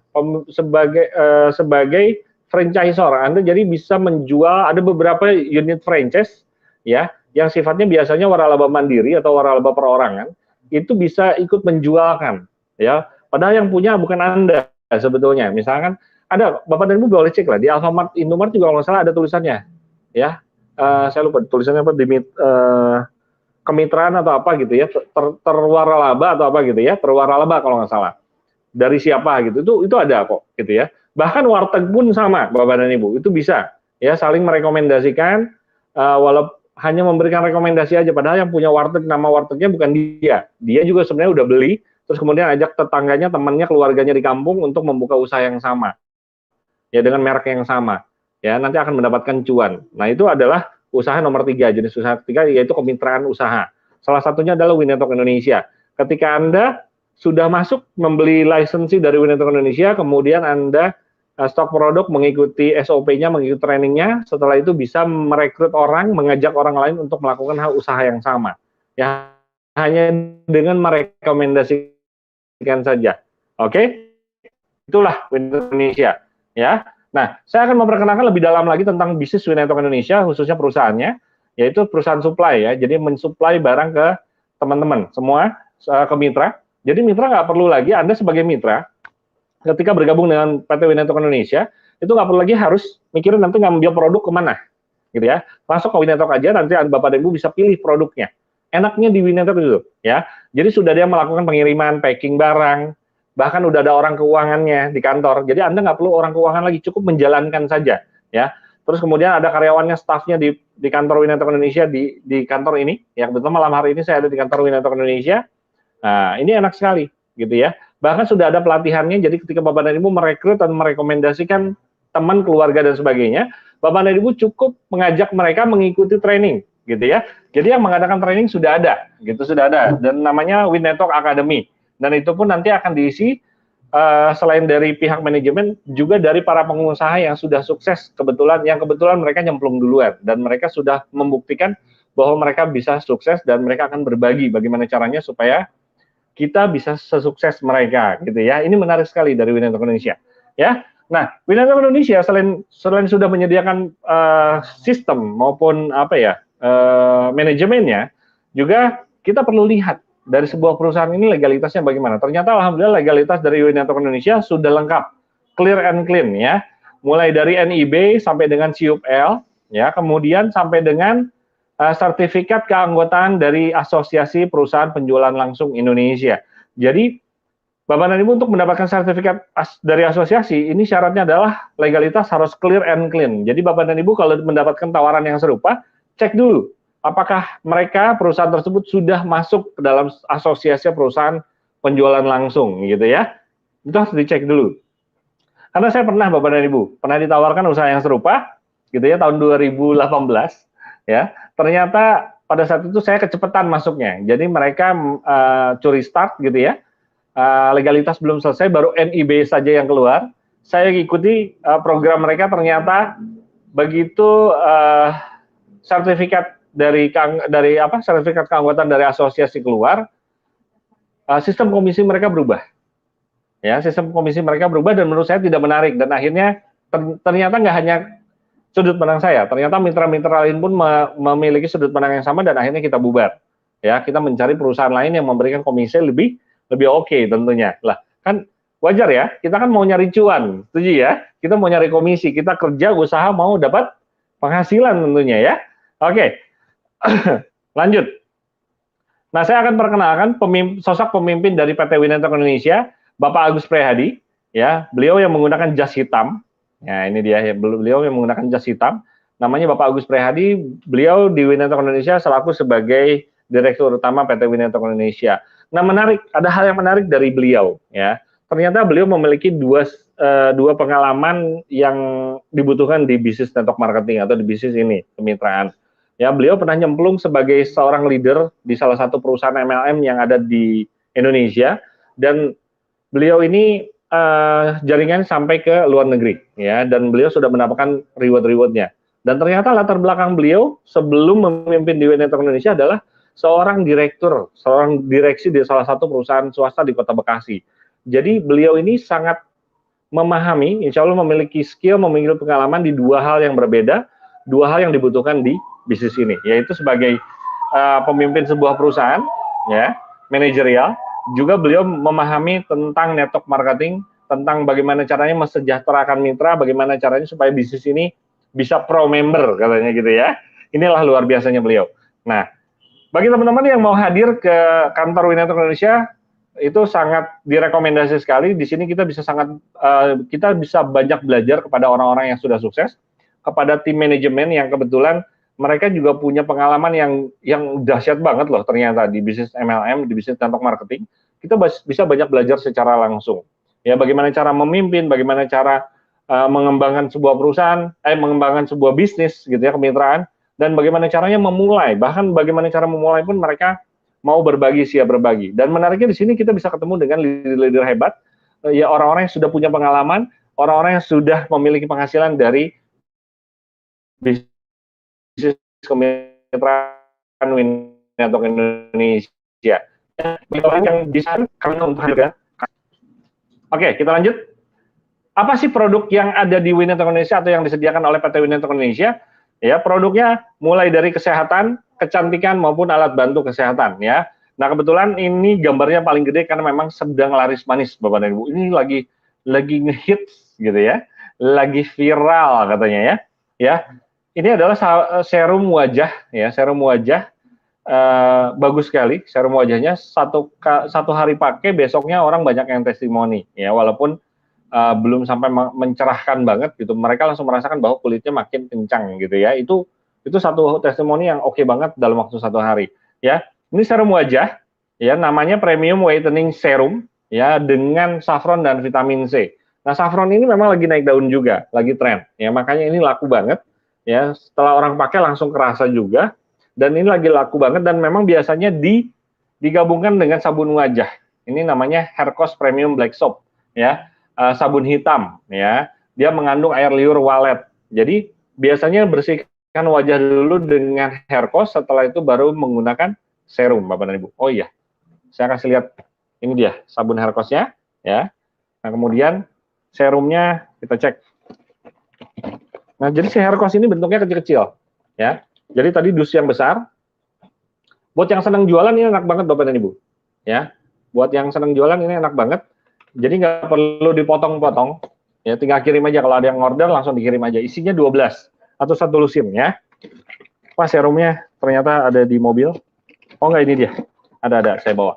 sebagai franchisor. Anda jadi bisa menjual, ada beberapa unit franchise ya yang sifatnya biasanya waralaba mandiri atau waralaba perorangan, itu bisa ikut menjualkan ya, padahal yang punya bukan Anda sebetulnya. Misalkan ada, Bapak dan Ibu boleh cek lah di Alfamart, Indomart juga kalau nggak salah ada tulisannya ya, saya lupa tulisannya apa, kemitraan atau apa gitu ya, terwaralaba atau apa gitu ya, terwaralaba kalau nggak salah, dari siapa gitu, itu ada kok gitu ya. Bahkan warteg pun sama, Bapak dan Ibu, itu bisa ya saling merekomendasikan, walaupun hanya memberikan rekomendasi aja, padahal yang punya warteg, nama wartegnya bukan dia juga sebenarnya udah beli, terus kemudian ajak tetangganya, temannya, keluarganya di kampung untuk membuka usaha yang sama ya, dengan merek yang sama ya, nanti akan mendapatkan cuan. Nah, itu adalah usaha nomor 3, jenis usaha ketiga, yaitu kemitraan usaha. Salah satunya adalah Winetok Indonesia. Ketika Anda sudah masuk membeli lisensi dari Winetok Indonesia, kemudian Anda stok produk, mengikuti SOP-nya, mengikuti trainingnya, setelah itu bisa merekrut orang, mengajak orang lain untuk melakukan hal usaha yang sama. Ya, hanya dengan merekomendasikan saja. Oke? Itulah Winetok Indonesia. Ya. Nah, saya akan memperkenalkan lebih dalam lagi tentang bisnis Winetok Indonesia, khususnya perusahaannya, yaitu perusahaan supply ya. Jadi mensuplai barang ke teman-teman semua, ke mitra. Jadi mitra nggak perlu lagi, Anda sebagai mitra, ketika bergabung dengan PT Winetok Indonesia, itu nggak perlu lagi harus mikirin nanti ngambil produk kemana, gitu ya. Masuk ke Winetok aja, nanti Bapak dan Ibu bisa pilih produknya. Enaknya di Winetok itu, ya. Jadi sudah dia melakukan pengiriman, packing barang, bahkan udah ada orang keuangannya di kantor. Jadi Anda nggak perlu orang keuangan lagi, cukup menjalankan saja, ya. Terus kemudian ada karyawannya, stafnya di kantor Winetok Indonesia, di kantor ini. Ya, kebetulan malam hari ini saya ada di kantor Winetok Indonesia. Nah, ini enak sekali, gitu ya. Bahkan sudah ada pelatihannya, jadi ketika Bapak dan Ibu merekrut dan merekomendasikan teman, keluarga, dan sebagainya, Bapak dan Ibu cukup mengajak mereka mengikuti training, gitu ya. Jadi yang mengadakan training sudah ada, dan namanya Winetok Academy. Dan itu pun nanti akan diisi selain dari pihak manajemen, juga dari para pengusaha yang sudah sukses, yang kebetulan mereka nyemplung duluan, dan mereka sudah membuktikan bahwa mereka bisa sukses, dan mereka akan berbagi bagaimana caranya supaya kita bisa sesukses mereka, gitu ya. Ini menarik sekali dari Winetok Indonesia, ya. Nah, Winetok Indonesia selain sudah menyediakan sistem maupun manajemennya, juga kita perlu lihat dari sebuah perusahaan ini legalitasnya bagaimana. Ternyata alhamdulillah legalitas dari Winetok Indonesia sudah lengkap, clear and clean ya. Mulai dari NIB sampai dengan CUPL, ya, kemudian sampai dengan sertifikat keanggotaan dari Asosiasi Perusahaan Penjualan Langsung Indonesia. Jadi, Bapak dan Ibu untuk mendapatkan sertifikat dari asosiasi, ini syaratnya adalah legalitas harus clear and clean. Jadi, Bapak dan Ibu kalau mendapatkan tawaran yang serupa, cek dulu apakah perusahaan tersebut sudah masuk ke dalam Asosiasi Perusahaan Penjualan Langsung, gitu ya. Itu harus dicek dulu. Karena saya pernah, Bapak dan Ibu, pernah ditawarkan usaha yang serupa, gitu ya, tahun 2018, ya. Ternyata pada saat itu saya kecepatan masuknya, jadi mereka curi start gitu ya, legalitas belum selesai, baru NIB saja yang keluar. Saya ikuti program mereka, ternyata begitu sertifikat sertifikat keanggotaan dari asosiasi keluar, sistem komisi mereka berubah, ya, dan menurut saya tidak menarik, dan akhirnya ternyata nggak hanya sudut pandang saya, ternyata mitra-mitra lain pun memiliki sudut pandang yang sama, dan akhirnya kita bubar. Ya, kita mencari perusahaan lain yang memberikan komisi lebih oke tentunya. Lah, kan wajar ya, kita kan mau nyari cuan, setuju ya? Kita mau nyari komisi, kita kerja, usaha, mau dapat penghasilan tentunya ya. Oke, lanjut. Nah, saya akan perkenalkan sosok pemimpin dari PT Winetok Indonesia, Bapak Agus Prihadi. Ya, beliau yang menggunakan jas hitam. Ya, ini dia, beliau yang menggunakan jas hitam. Namanya Bapak Agus Prihadi. Beliau di Winetok Indonesia selaku sebagai Direktur Utama PT Winetok Indonesia. Nah, menarik, ada hal yang menarik dari beliau, ya. ternyata beliau memiliki dua pengalaman yang dibutuhkan di bisnis network marketing atau di bisnis ini, kemitraan. Ya, beliau pernah nyemplung sebagai seorang leader di salah satu perusahaan MLM yang ada di Indonesia, dan beliau ini jaringan sampai ke luar negeri, ya, dan beliau sudah mendapatkan reward-rewardnya. Dan ternyata latar belakang beliau sebelum memimpin di Network Indonesia adalah seorang direktur, seorang direksi di salah satu perusahaan swasta di Kota Bekasi. Jadi beliau ini sangat memahami, insya Allah memiliki skill, memiliki pengalaman di dua hal yang berbeda, dua hal yang dibutuhkan di bisnis ini, yaitu sebagai pemimpin sebuah perusahaan, ya, manajerial. Juga beliau memahami tentang network marketing, tentang bagaimana caranya mesejahterakan mitra, bagaimana caranya supaya bisnis ini bisa pro member, katanya gitu ya. Inilah luar biasanya beliau. Nah, bagi teman-teman yang mau hadir ke kantor Winetwork Indonesia, itu sangat direkomendasi sekali. Di sini kita bisa kita bisa banyak belajar kepada orang-orang yang sudah sukses, kepada tim manajemen yang kebetulan mereka juga punya pengalaman yang dahsyat banget loh ternyata di bisnis MLM, di bisnis network marketing. Kita bisa banyak belajar secara langsung. Ya, bagaimana cara memimpin, bagaimana cara mengembangkan sebuah perusahaan, mengembangkan sebuah bisnis gitu ya, kemitraan, dan bagaimana caranya memulai, bahkan bagaimana cara memulai pun mereka mau berbagi, siap berbagi. Dan menariknya di sini kita bisa ketemu dengan leader-leader hebat, ya, orang-orang yang sudah punya pengalaman, orang-orang yang sudah memiliki penghasilan dari bisnis kemitraan Winetwork Indonesia. Orang yang bisa kami untuk hadir. Oke, kita lanjut. Apa sih produk yang ada di Winetwork Indonesia atau yang disediakan oleh PT Winetwork Indonesia? Ya, produknya mulai dari kesehatan, kecantikan maupun alat bantu kesehatan, ya. Nah, kebetulan ini gambarnya paling gede karena memang sedang laris manis, Bapak dan Ibu. Ini lagi ngehits gitu ya. Lagi viral katanya ya. Ya. Ini adalah serum wajah, ya, serum wajah bagus sekali. Serum wajahnya satu hari pakai, besoknya orang banyak yang testimoni, ya, walaupun belum sampai mencerahkan banget gitu. Mereka langsung merasakan bahwa kulitnya makin kencang gitu ya. Itu satu testimoni yang oke banget dalam waktu satu hari, ya. Ini serum wajah, ya, namanya Premium Whitening Serum, ya, dengan saffron dan vitamin C. Nah, saffron ini memang lagi naik daun juga, lagi tren, ya, makanya ini laku banget. Ya, setelah orang pakai langsung kerasa juga, dan ini lagi laku banget, dan memang biasanya digabungkan dengan sabun wajah. Ini namanya Hercos Premium Black Soap, ya, sabun hitam, ya. Dia mengandung air liur walet. Jadi biasanya bersihkan wajah dulu dengan Hercos, setelah itu baru menggunakan serum, Bapak dan Ibu. Oh iya, saya kasih lihat, ini dia sabun Hercosnya, ya. Nah, kemudian serumnya kita cek. Nah, jadi si Hercos ini bentuknya kecil-kecil, ya. Jadi tadi dus yang besar. Buat yang senang jualan ini enak banget, Bapak dan Ibu, ya. Buat yang senang jualan ini enak banget. Jadi nggak perlu dipotong-potong, ya. Tinggal kirim aja, kalau ada yang order langsung dikirim aja. Isinya 12 atau satu lusin, ya. Pas serumnya ternyata ada di mobil. Oh enggak, ini dia. Ada, saya bawa.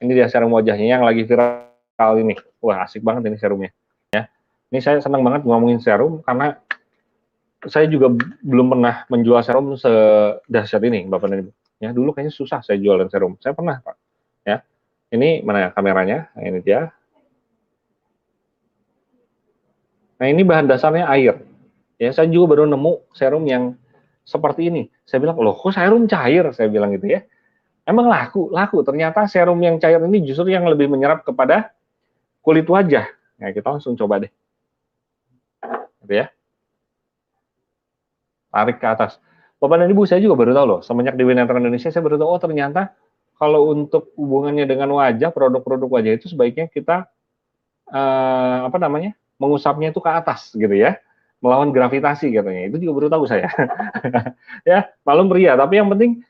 Ini dia serum wajahnya yang lagi viral ini. Wah, asik banget ini serumnya, ya. Ini saya senang banget ngomongin serum karena saya juga belum pernah menjual serum sedahsyat ini, Bapak dan Ibu. Ya, dulu kayaknya susah saya jualan serum. Saya pernah, Pak. Ya. Ini mana ya kameranya? Nah, ini dia. Nah, ini bahan dasarnya air. Ya, saya juga baru nemu serum yang seperti ini. Saya bilang, "Loh, kok serum cair?" Saya bilang gitu ya. Emang laku. Ternyata serum yang cair ini justru yang lebih menyerap kepada kulit wajah. Nah, kita langsung coba deh. Gitu ya. Tarik ke atas. Bapak dan Ibu, saya juga baru tahu loh, semenjak di Winetwork Indonesia saya baru tahu, oh ternyata kalau untuk hubungannya dengan wajah, produk-produk wajah itu sebaiknya kita mengusapnya itu ke atas gitu ya, melawan gravitasi katanya. Itu juga baru tahu saya. Ya, malum pria, tapi yang penting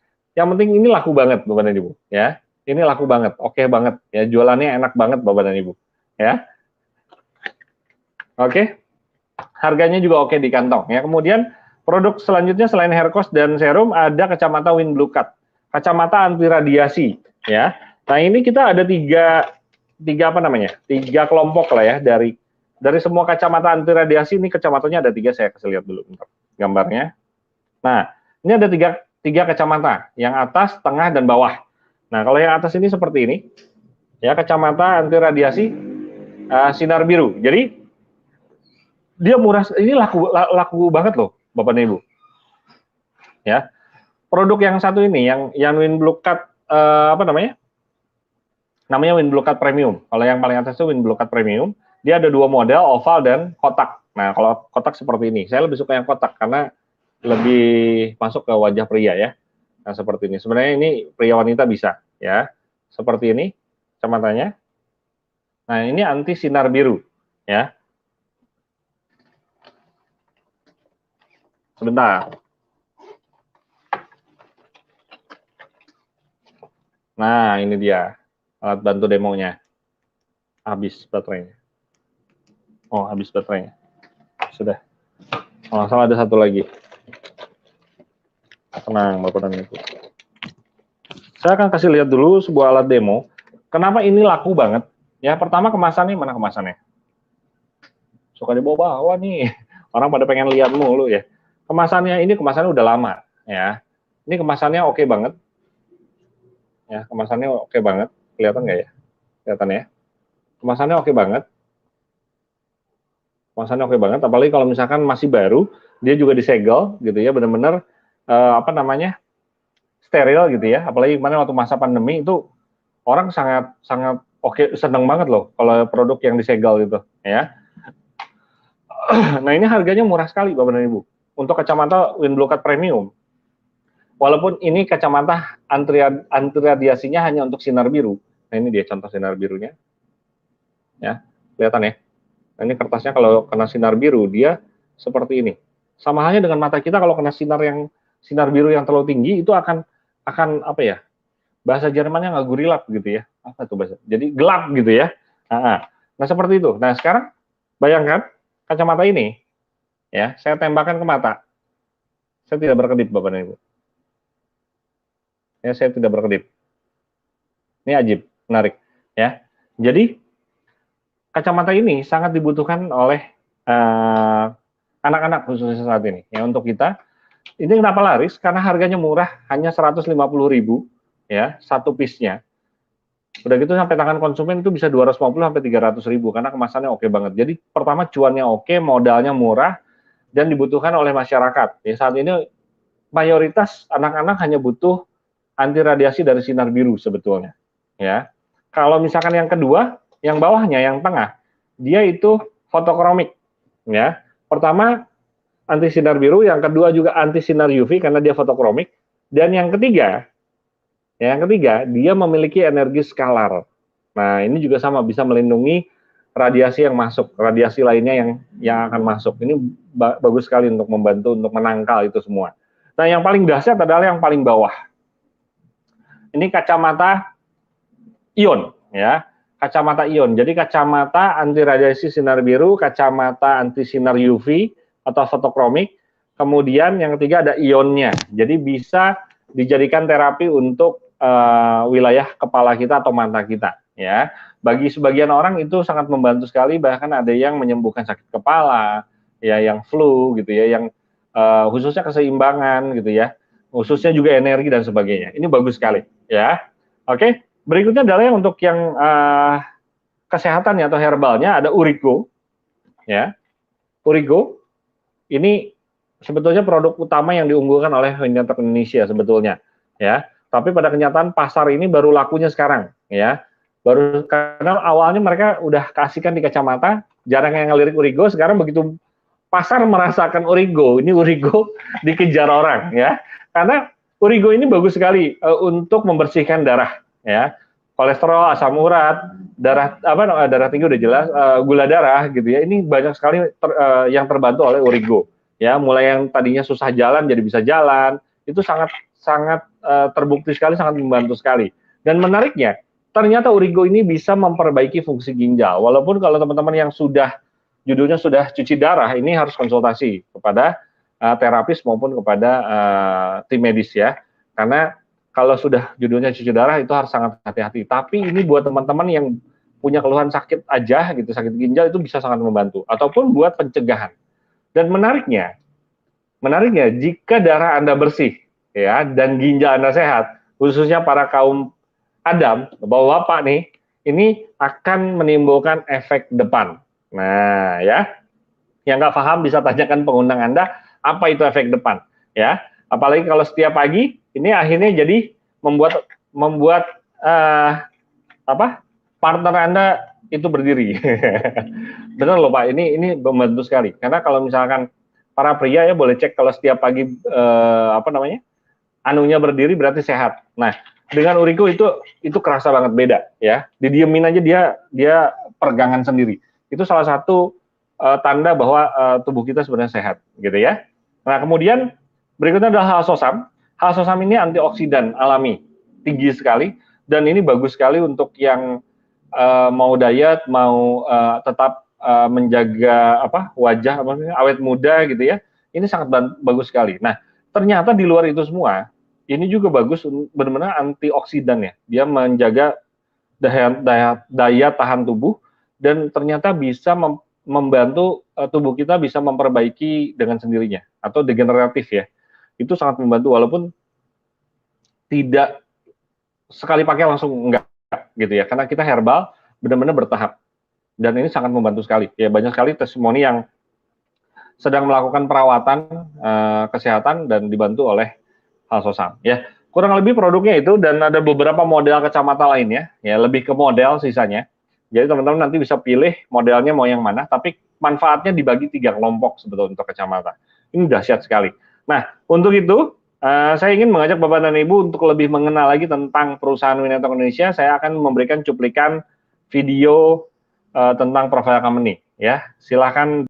ini laku banget, Bapak dan Ibu, ya. Ini laku banget, oke banget, ya, jualannya enak banget, Bapak dan Ibu, ya. Oke. Harganya juga oke di kantong, ya. Kemudian produk selanjutnya selain Hercos dan serum ada kacamata Wind Blue Cut, kacamata anti radiasi, ya. Nah, ini kita ada tiga kelompok lah ya, dari semua kacamata anti radiasi. Ini kacamatanya ada 3, saya kasih lihat dulu bentar gambarnya. Nah, ini ada tiga kacamata, yang atas, tengah, dan bawah. Nah, kalau yang atas ini seperti ini, ya, kacamata anti radiasi, sinar biru. Jadi dia murah, ini laku banget loh, Bapak dan Ibu. Ya, produk yang satu ini, yang Win Blue Cut apa namanya? Namanya Win Blue Cut Premium. Kalau yang paling atas itu Win Blue Cut Premium. Dia ada dua model, oval dan kotak. Nah, kalau kotak seperti ini, saya lebih suka yang kotak karena lebih masuk ke wajah pria ya. Nah, seperti ini. Sebenarnya ini pria wanita bisa ya. Seperti ini kacamatanya. Nah, ini anti sinar biru ya. Sebentar. Nah, ini dia alat bantu demonya. Habis baterainya. Oh, habis baterainya. Sudah. Oh, salah, ada satu lagi. Tenang, Bapak dan Ibu. Saya akan kasih lihat dulu sebuah alat demo. Kenapa ini laku banget? Ya, pertama kemasannya, mana kemasannya? Suka dibawa-bawa nih. Orang pada pengen lihat mulu ya. Kemasannya udah lama ya. Ini kemasannya oke banget. Ya, kemasannya oke banget. Kelihatan nggak ya? Kelihatan ya? Kemasannya oke banget. Kemasannya oke banget, apalagi kalau misalkan masih baru, dia juga disegel gitu ya, benar-benar apa namanya? Steril gitu ya. Apalagi kemarin waktu masa pandemi itu orang sangat oke, seneng banget loh kalau produk yang disegel gitu ya. Nah, ini harganya murah sekali Bapak dan Ibu. Untuk kacamata Win Blue Cut Premium. Walaupun ini kacamata anti radiasinya hanya untuk sinar biru. Nah, ini dia contoh sinar birunya. Ya, kelihatan ya. Nah, ini kertasnya kalau kena sinar biru dia seperti ini. Sama halnya dengan mata kita kalau kena sinar biru yang terlalu tinggi itu akan apa ya? Bahasa Jermannya nggak gurilap gitu ya. Apa tuh bahasa? Jadi gelap gitu ya. Nah, seperti itu. Nah, sekarang bayangkan kacamata ini ya, saya tembakkan ke mata. Saya tidak berkedip Bapak dan Ibu. Ya, saya tidak berkedip. Ini ajib, menarik ya. Jadi kacamata ini sangat dibutuhkan oleh anak-anak khususnya saat ini. Ya, untuk kita, ini kenapa laris? Karena harganya murah, hanya 150.000 ya, satu piece-nya. Udah gitu sampai tangan konsumen itu bisa 250 sampai 300.000 karena kemasannya oke banget. Jadi pertama cuannya oke, modalnya murah dan dibutuhkan oleh masyarakat. Ya, saat ini mayoritas anak-anak hanya butuh anti radiasi dari sinar biru sebetulnya. Ya. Kalau misalkan yang kedua, yang bawahnya, yang tengah, dia itu fotokromik. Ya, pertama anti sinar biru, yang kedua juga anti sinar UV karena dia fotokromik, dan yang ketiga dia memiliki energi skalar. Nah, ini juga sama bisa melindungi radiasi yang masuk, radiasi lainnya yang akan masuk. Ini bagus sekali untuk membantu untuk menangkal itu semua. Nah, yang paling dahsyat adalah yang paling bawah. Ini kacamata ion, ya. Kacamata ion. Jadi kacamata anti radiasi sinar biru, kacamata anti sinar UV atau fotokromik. Kemudian yang ketiga ada ionnya. Jadi bisa dijadikan terapi untuk wilayah kepala kita atau mata kita, ya. Bagi sebagian orang itu sangat membantu sekali, bahkan ada yang menyembuhkan sakit kepala, ya, yang flu gitu ya, yang khususnya keseimbangan gitu ya. Khususnya juga energi dan sebagainya. Ini bagus sekali, ya. Oke. Berikutnya adalah yang untuk yang kesehatan atau herbalnya ada Urigo, ya. Urigo ini sebetulnya produk utama yang diunggulkan oleh Winnetek Indonesia sebetulnya, ya. Tapi pada kenyataan pasar ini baru lakunya sekarang, ya. Baru karena awalnya mereka udah kasihkan di kacamata, jarang yang ngelirik Urigo. Sekarang begitu pasar merasakan Urigo, ini Urigo dikejar orang, ya. Karena Urigo ini bagus sekali untuk membersihkan darah. Ya, kolesterol, asam urat, darah tinggi udah jelas, gula darah gitu ya. Ini banyak sekali yang terbantu oleh Urigo. Ya, mulai yang tadinya susah jalan jadi bisa jalan. Itu sangat terbukti sekali, sangat membantu sekali. Dan menariknya, ternyata Urigo ini bisa memperbaiki fungsi ginjal. Walaupun kalau teman-teman yang judulnya sudah cuci darah, ini harus konsultasi kepada terapis maupun kepada tim medis ya. Karena kalau sudah judulnya cuci darah itu harus sangat hati-hati. Tapi ini buat teman-teman yang punya keluhan sakit aja gitu, sakit ginjal itu bisa sangat membantu. Ataupun buat pencegahan. Dan menariknya jika darah Anda bersih ya dan ginjal Anda sehat, khususnya para kaum Adam, bapak-bapak nih, ini akan menimbulkan efek depan. Nah, ya, yang nggak paham bisa tanyakan pengundang Anda, apa itu efek depan, ya. Apalagi kalau setiap pagi, ini akhirnya jadi membuat partner Anda itu berdiri. Benar loh Pak, ini membantu sekali. Karena kalau misalkan para pria ya boleh cek kalau setiap pagi anunya berdiri berarti sehat. Nah, dengan Urigo itu kerasa banget beda ya. Didiemin aja dia pergangan sendiri. Itu salah satu tanda bahwa tubuh kita sebenarnya sehat gitu ya. Nah, kemudian berikutnya adalah halsosam. Halsosam ini antioksidan alami, tinggi sekali dan ini bagus sekali untuk yang mau diet, mau tetap menjaga wajah awet muda gitu ya. Ini sangat bagus sekali. Nah, ternyata di luar itu semua ini juga bagus, benar-benar antioksidan ya. Dia menjaga daya tahan tubuh dan ternyata bisa membantu tubuh kita bisa memperbaiki dengan sendirinya atau degeneratif ya. Itu sangat membantu walaupun tidak sekali pakai langsung enggak gitu ya. Karena kita herbal benar-benar bertahap dan ini sangat membantu sekali. Ya banyak sekali testimoni yang sedang melakukan perawatan kesehatan dan dibantu oleh halsosam ya. Kurang lebih produknya itu dan ada beberapa model kacamata lainnya ya, lebih ke model sisanya. Jadi teman-teman nanti bisa pilih modelnya mau yang mana, tapi manfaatnya dibagi 3 kelompok sebetulnya untuk kacamata. Ini dahsyat sekali. Nah, untuk itu saya ingin mengajak Bapak dan Ibu untuk lebih mengenal lagi tentang perusahaan Winetok Indonesia. Saya akan memberikan cuplikan video tentang profile company ya. Silahkan.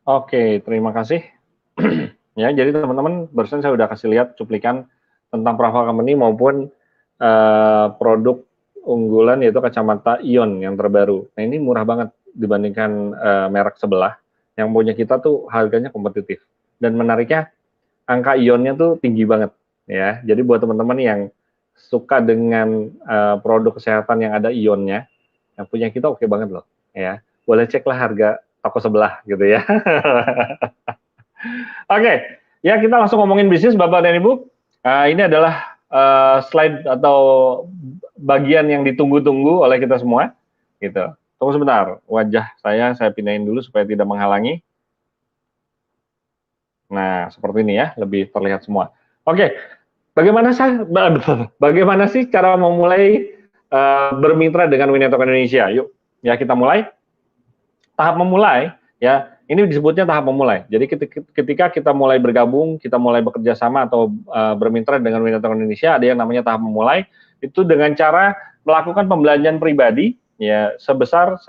Oke, terima kasih. Ya, jadi teman-teman barusan saya udah kasih lihat cuplikan tentang profile company maupun produk unggulan yaitu kacamata Ion yang terbaru. Nah, ini murah banget dibandingkan merek sebelah. Yang punya kita tuh harganya kompetitif. Dan menariknya angka Ionnya tuh tinggi banget ya. Jadi buat teman-teman yang suka dengan produk kesehatan yang ada Ionnya, yang punya kita oke banget loh ya. Boleh ceklah harga toko sebelah gitu ya. Oke, ya kita langsung ngomongin bisnis Bapak dan Ibu. Ini adalah slide atau bagian yang ditunggu-tunggu oleh kita semua, gitu. Tunggu sebentar, wajah saya pindahin dulu supaya tidak menghalangi. Nah, seperti ini ya, lebih terlihat semua. Oke, bagaimana sih cara memulai bermitra dengan Winetok Indonesia? Yuk, ya kita mulai. Tahap memulai, ya ini disebutnya tahap memulai. Jadi ketika kita mulai bergabung, kita mulai bekerja sama atau bermitra dengan Winetok Indonesia, ada yang namanya tahap memulai. Itu dengan cara melakukan pembelanjaan pribadi, ya sebesar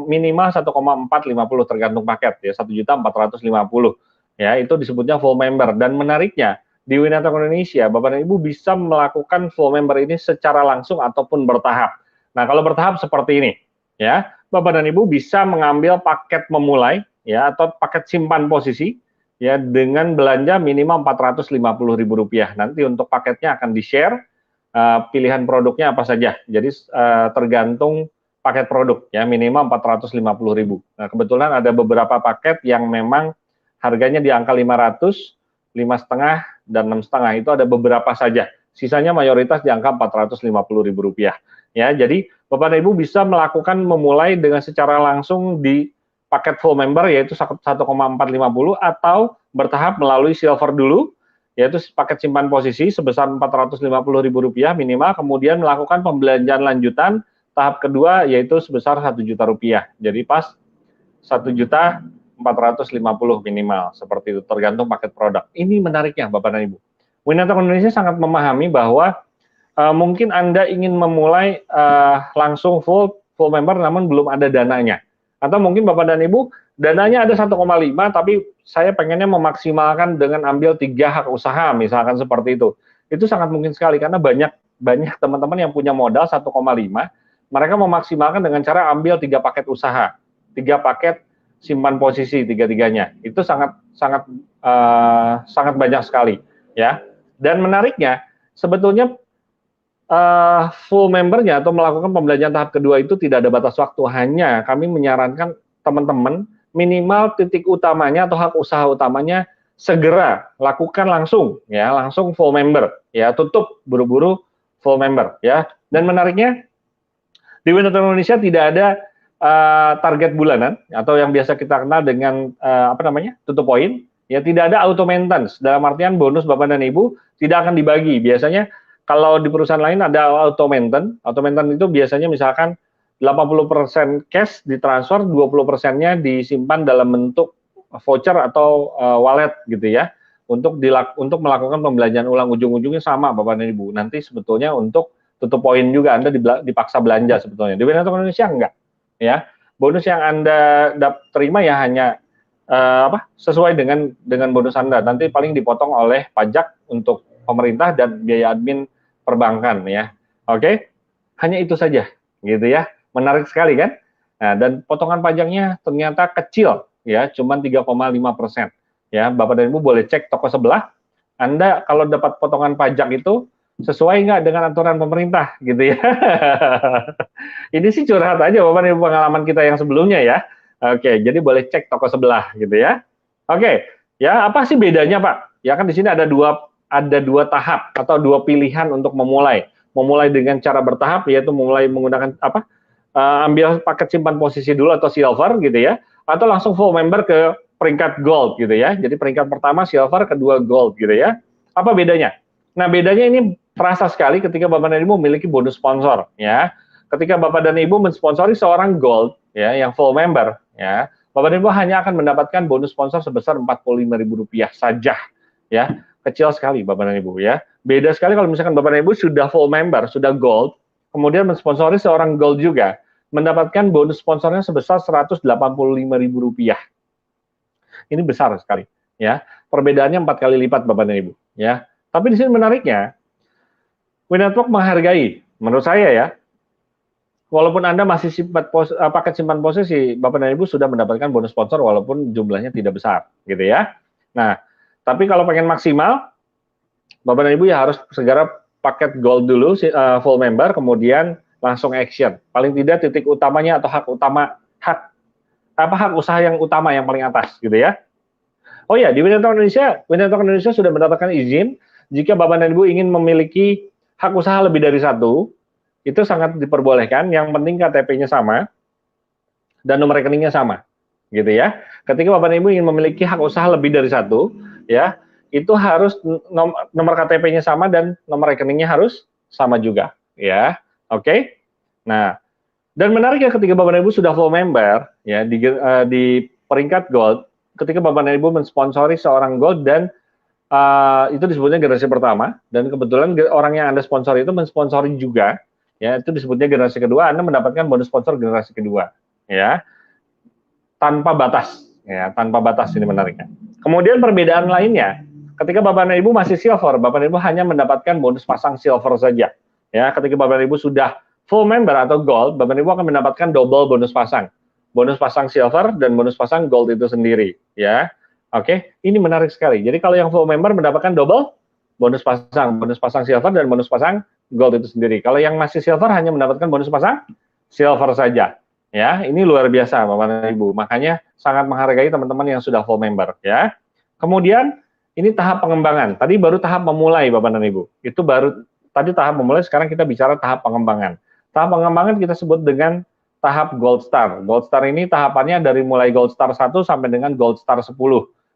minimal 1,450 tergantung paket, ya 1.450. Ya itu disebutnya full member. Dan menariknya di Winetok Indonesia, Bapak dan Ibu bisa melakukan full member ini secara langsung ataupun bertahap. Nah kalau bertahap seperti ini, ya Bapak dan Ibu bisa mengambil paket memulai ya atau paket simpan posisi ya dengan belanja minimal Rp450.000. Nanti untuk paketnya akan di-share pilihan produknya apa saja. Jadi tergantung paket produk ya minimal Rp450.000. Nah, kebetulan ada beberapa paket yang memang harganya di angka 500, 5,5 dan 6,5 itu ada beberapa saja. Sisanya mayoritas di angka Rp450.000. Ya, jadi Bapak dan Ibu bisa melakukan memulai dengan secara langsung di paket full member yaitu 1,450 atau bertahap melalui silver dulu yaitu paket simpan posisi sebesar Rp450.000 minimal, kemudian melakukan pembelanjaan lanjutan tahap kedua yaitu sebesar Rp1.000.000. Jadi pas 1.450 minimal seperti itu tergantung paket produk. Ini menariknya Bapak dan Ibu. Winetok Indonesia sangat memahami bahwa mungkin Anda ingin memulai langsung full member namun belum ada dananya. Atau mungkin Bapak dan Ibu dananya ada 1,5 tapi saya pengennya memaksimalkan dengan ambil 3 hak usaha misalkan seperti itu. Itu sangat mungkin sekali karena banyak teman-teman yang punya modal 1,5 mereka memaksimalkan dengan cara ambil 3 paket usaha, 3 paket simpan posisi tiga-tiganya. Itu sangat banyak sekali ya. Dan menariknya sebetulnya full membernya atau melakukan pembelajaran tahap kedua itu tidak ada batas waktu, hanya kami menyarankan teman-teman minimal titik utamanya atau hak usaha utamanya segera lakukan langsung ya, langsung full member ya, tutup buru-buru full member ya. Dan menariknya di Winetok Indonesia tidak ada target bulanan atau yang biasa kita kenal dengan tutup poin ya, tidak ada auto maintenance dalam artian bonus Bapak dan Ibu tidak akan dibagi. Biasanya kalau di perusahaan lain ada auto maintenance itu biasanya misalkan 80% cash ditransfer, 20%-nya disimpan dalam bentuk voucher atau wallet gitu ya. Untuk melakukan pembelanjaan ulang, ujung-ujungnya sama Bapak dan Ibu. Nanti sebetulnya untuk tutup poin juga Anda dipaksa belanja sebetulnya. Di Winetok Indonesia enggak. Ya. Bonus yang Anda terima ya hanya sesuai dengan bonus Anda. Nanti paling dipotong oleh pajak untuk pemerintah dan biaya admin perbankan ya. Oke, hanya itu saja gitu ya. Menarik sekali kan? Nah, dan potongan pajaknya ternyata kecil ya, cuma 3,5%. Ya, Bapak dan Ibu boleh cek toko sebelah. Anda kalau dapat potongan pajak itu sesuai nggak dengan aturan pemerintah gitu ya. Ini sih curhat aja Bapak dan Ibu pengalaman kita yang sebelumnya ya. Oke, jadi boleh cek toko sebelah gitu ya. Oke, ya apa sih bedanya Pak? Ya kan di sini ada dua tahap atau 2 pilihan untuk memulai. Memulai dengan cara bertahap yaitu mulai menggunakan ambil paket simpan posisi dulu atau silver gitu ya, atau langsung full member ke peringkat gold gitu ya. Jadi peringkat pertama silver, kedua gold gitu ya. Apa bedanya? Nah, bedanya ini terasa sekali ketika Bapak dan Ibu memiliki bonus sponsor ya. Ketika Bapak dan Ibu mensponsori seorang gold ya yang full member ya, Bapak dan Ibu hanya akan mendapatkan bonus sponsor sebesar Rp45.000 saja ya. Kecil sekali Bapak dan Ibu ya. Beda sekali kalau misalkan Bapak dan Ibu sudah full member, sudah gold, kemudian mensponsori seorang gold juga, mendapatkan bonus sponsornya sebesar Rp185.000. Ini besar sekali ya. Perbedaannya 4 kali lipat Bapak dan Ibu ya. Tapi di sini menariknya Winetwork menghargai menurut saya ya. Walaupun Anda masih paket simpan posisi, Bapak dan Ibu sudah mendapatkan bonus sponsor walaupun jumlahnya tidak besar gitu ya. Nah, tapi kalau pengen maksimal, Bapak dan Ibu ya harus segera paket gold dulu, full member, kemudian langsung action. Paling tidak titik utamanya atau hak usaha yang utama yang paling atas gitu ya. Oh ya, di Winetok Indonesia sudah mendapatkan izin jika Bapak dan Ibu ingin memiliki hak usaha lebih dari 1, itu sangat diperbolehkan. Yang penting KTP-nya sama. dan nomor rekeningnya sama, gitu ya. Ketika Bapak dan Ibu ingin memiliki hak usaha lebih dari satu, ya, itu harus nomor KTP-nya sama dan nomor rekeningnya harus sama juga, ya. Oke. Nah, dan menariknya ketika Bapak dan Ibu sudah full member, ya, di peringkat gold, ketika Bapak dan Ibu mensponsori seorang gold dan itu disebutnya generasi pertama, dan kebetulan orang yang Anda sponsori itu mensponsori juga, ya, itu disebutnya generasi kedua, Anda mendapatkan bonus sponsor generasi kedua, ya, tanpa batas, ya, tanpa batas, ini menariknya. Kemudian perbedaan lainnya, ketika Bapak dan Ibu masih silver, Bapak dan Ibu hanya mendapatkan bonus pasang silver saja, ya. Ketika Bapak dan Ibu sudah full member atau gold, Bapak dan Ibu akan mendapatkan double bonus pasang silver dan bonus pasang gold itu sendiri, ya. Oke, ini menarik sekali. Jadi kalau yang full member mendapatkan double bonus pasang silver dan bonus pasang gold itu sendiri. Kalau yang masih silver hanya mendapatkan bonus pasang silver saja. Ya, ini luar biasa Bapak dan Ibu. Makanya sangat menghargai teman-teman yang sudah full member, ya. Kemudian ini tahap pengembangan. Tadi baru tahap memulai Bapak dan Ibu. Itu baru tadi tahap memulai, sekarang kita bicara tahap pengembangan. Tahap pengembangan kita sebut dengan tahap Gold Star. Gold Star ini tahapannya dari mulai Gold Star 1 sampai dengan Gold Star 10.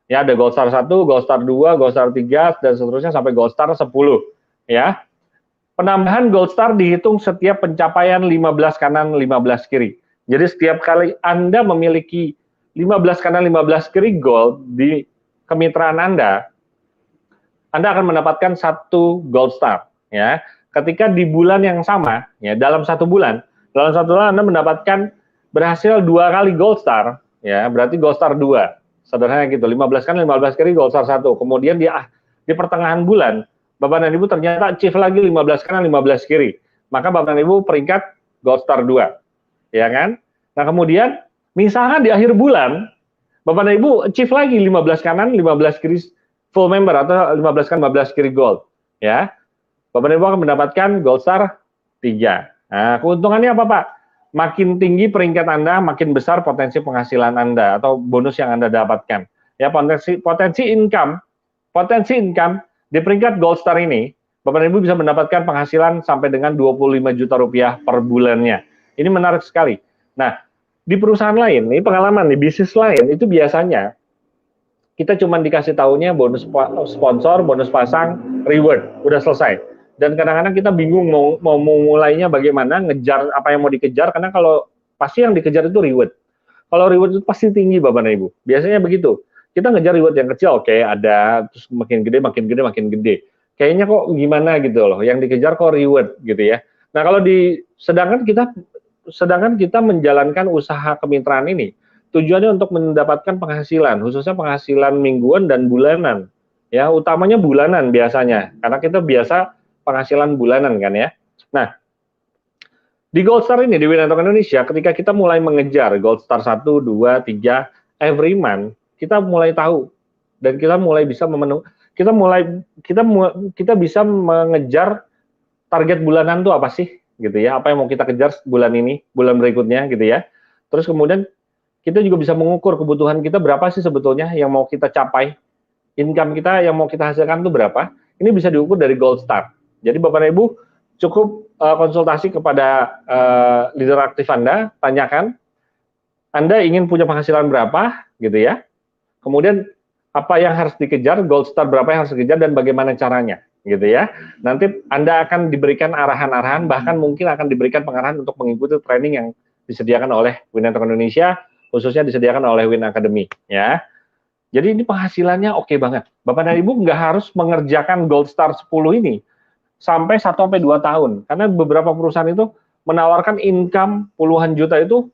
Ya, ada Gold Star 1, Gold Star 2, Gold Star 3, dan seterusnya sampai Gold Star 10. Ya. Penambahan Gold Star dihitung setiap pencapaian 15 kanan, 15 kiri. Jadi setiap kali Anda memiliki 15 kanan, 15 kiri gold di kemitraan Anda akan mendapatkan 1 Gold Star. Ya. Ketika di bulan yang sama, ya, dalam satu bulan Anda mendapatkan berhasil 2 kali Gold Star, ya, berarti Gold Star 2. Sederhana gitu, 15 kan 15 kiri Gold Star 1. Kemudian di pertengahan bulan, Bapak dan Ibu ternyata achieve lagi 15 kanan 15 kiri. Maka Bapak dan Ibu peringkat Gold Star 2. Ya kan? Nah, kemudian misalkan di akhir bulan Bapak dan Ibu achieve lagi 15 kanan 15 kiri full member atau 15 kanan 15 kiri gold, ya. Bapak dan Ibu akan mendapatkan Gold Star 3. Nah, keuntungannya apa, Pak? Makin tinggi peringkat Anda, makin besar potensi penghasilan Anda atau bonus yang Anda dapatkan. Ya, potensi income di peringkat Gold Star ini, Bapak dan Ibu bisa mendapatkan penghasilan sampai dengan 25 juta rupiah per bulannya. Ini menarik sekali. Nah, di perusahaan lain, ini pengalaman di bisnis lain itu biasanya kita cuma dikasih tahunya bonus sponsor, bonus pasang, reward, udah selesai. Dan kadang-kadang kita bingung mau mulainya bagaimana, ngejar apa yang mau dikejar, karena kalau pasti yang dikejar itu reward. Kalau reward itu pasti tinggi Bapak dan Ibu. Biasanya begitu. Kita ngejar reward yang kecil, oke, ada, terus makin gede. Kayaknya kok gimana gitu loh, yang dikejar kok reward gitu ya. Nah, kalau sedangkan kita menjalankan usaha kemitraan ini, tujuannya untuk mendapatkan penghasilan, khususnya penghasilan mingguan dan bulanan. Ya, utamanya bulanan biasanya, karena kita biasa penghasilan bulanan kan ya. Nah, di Gold Star ini, di Win Network Indonesia, ketika kita mulai mengejar Gold Star 1, 2, 3, every month, kita mulai tahu dan kita mulai bisa kita bisa mengejar target bulanan itu apa sih gitu ya, apa yang mau kita kejar bulan ini, bulan berikutnya gitu ya. Terus kemudian kita juga bisa mengukur kebutuhan kita berapa sih sebetulnya yang mau kita capai, income kita yang mau kita hasilkan itu berapa. Ini bisa diukur dari Gold Star. Jadi Bapak dan Ibu cukup konsultasi kepada leader aktif Anda, tanyakan Anda ingin punya penghasilan berapa gitu ya. Kemudian apa yang harus dikejar, Gold Star berapa yang harus dikejar dan bagaimana caranya gitu ya. Nanti Anda akan diberikan arahan-arahan, bahkan mungkin akan diberikan pengarahan untuk mengikuti training yang disediakan oleh Win Network Indonesia, khususnya disediakan oleh Win Academy ya. Jadi ini penghasilannya oke banget. Bapak dan Ibu nggak harus mengerjakan Gold Star 10 ini sampai 1-2 tahun. Karena beberapa perusahaan itu menawarkan income puluhan juta itu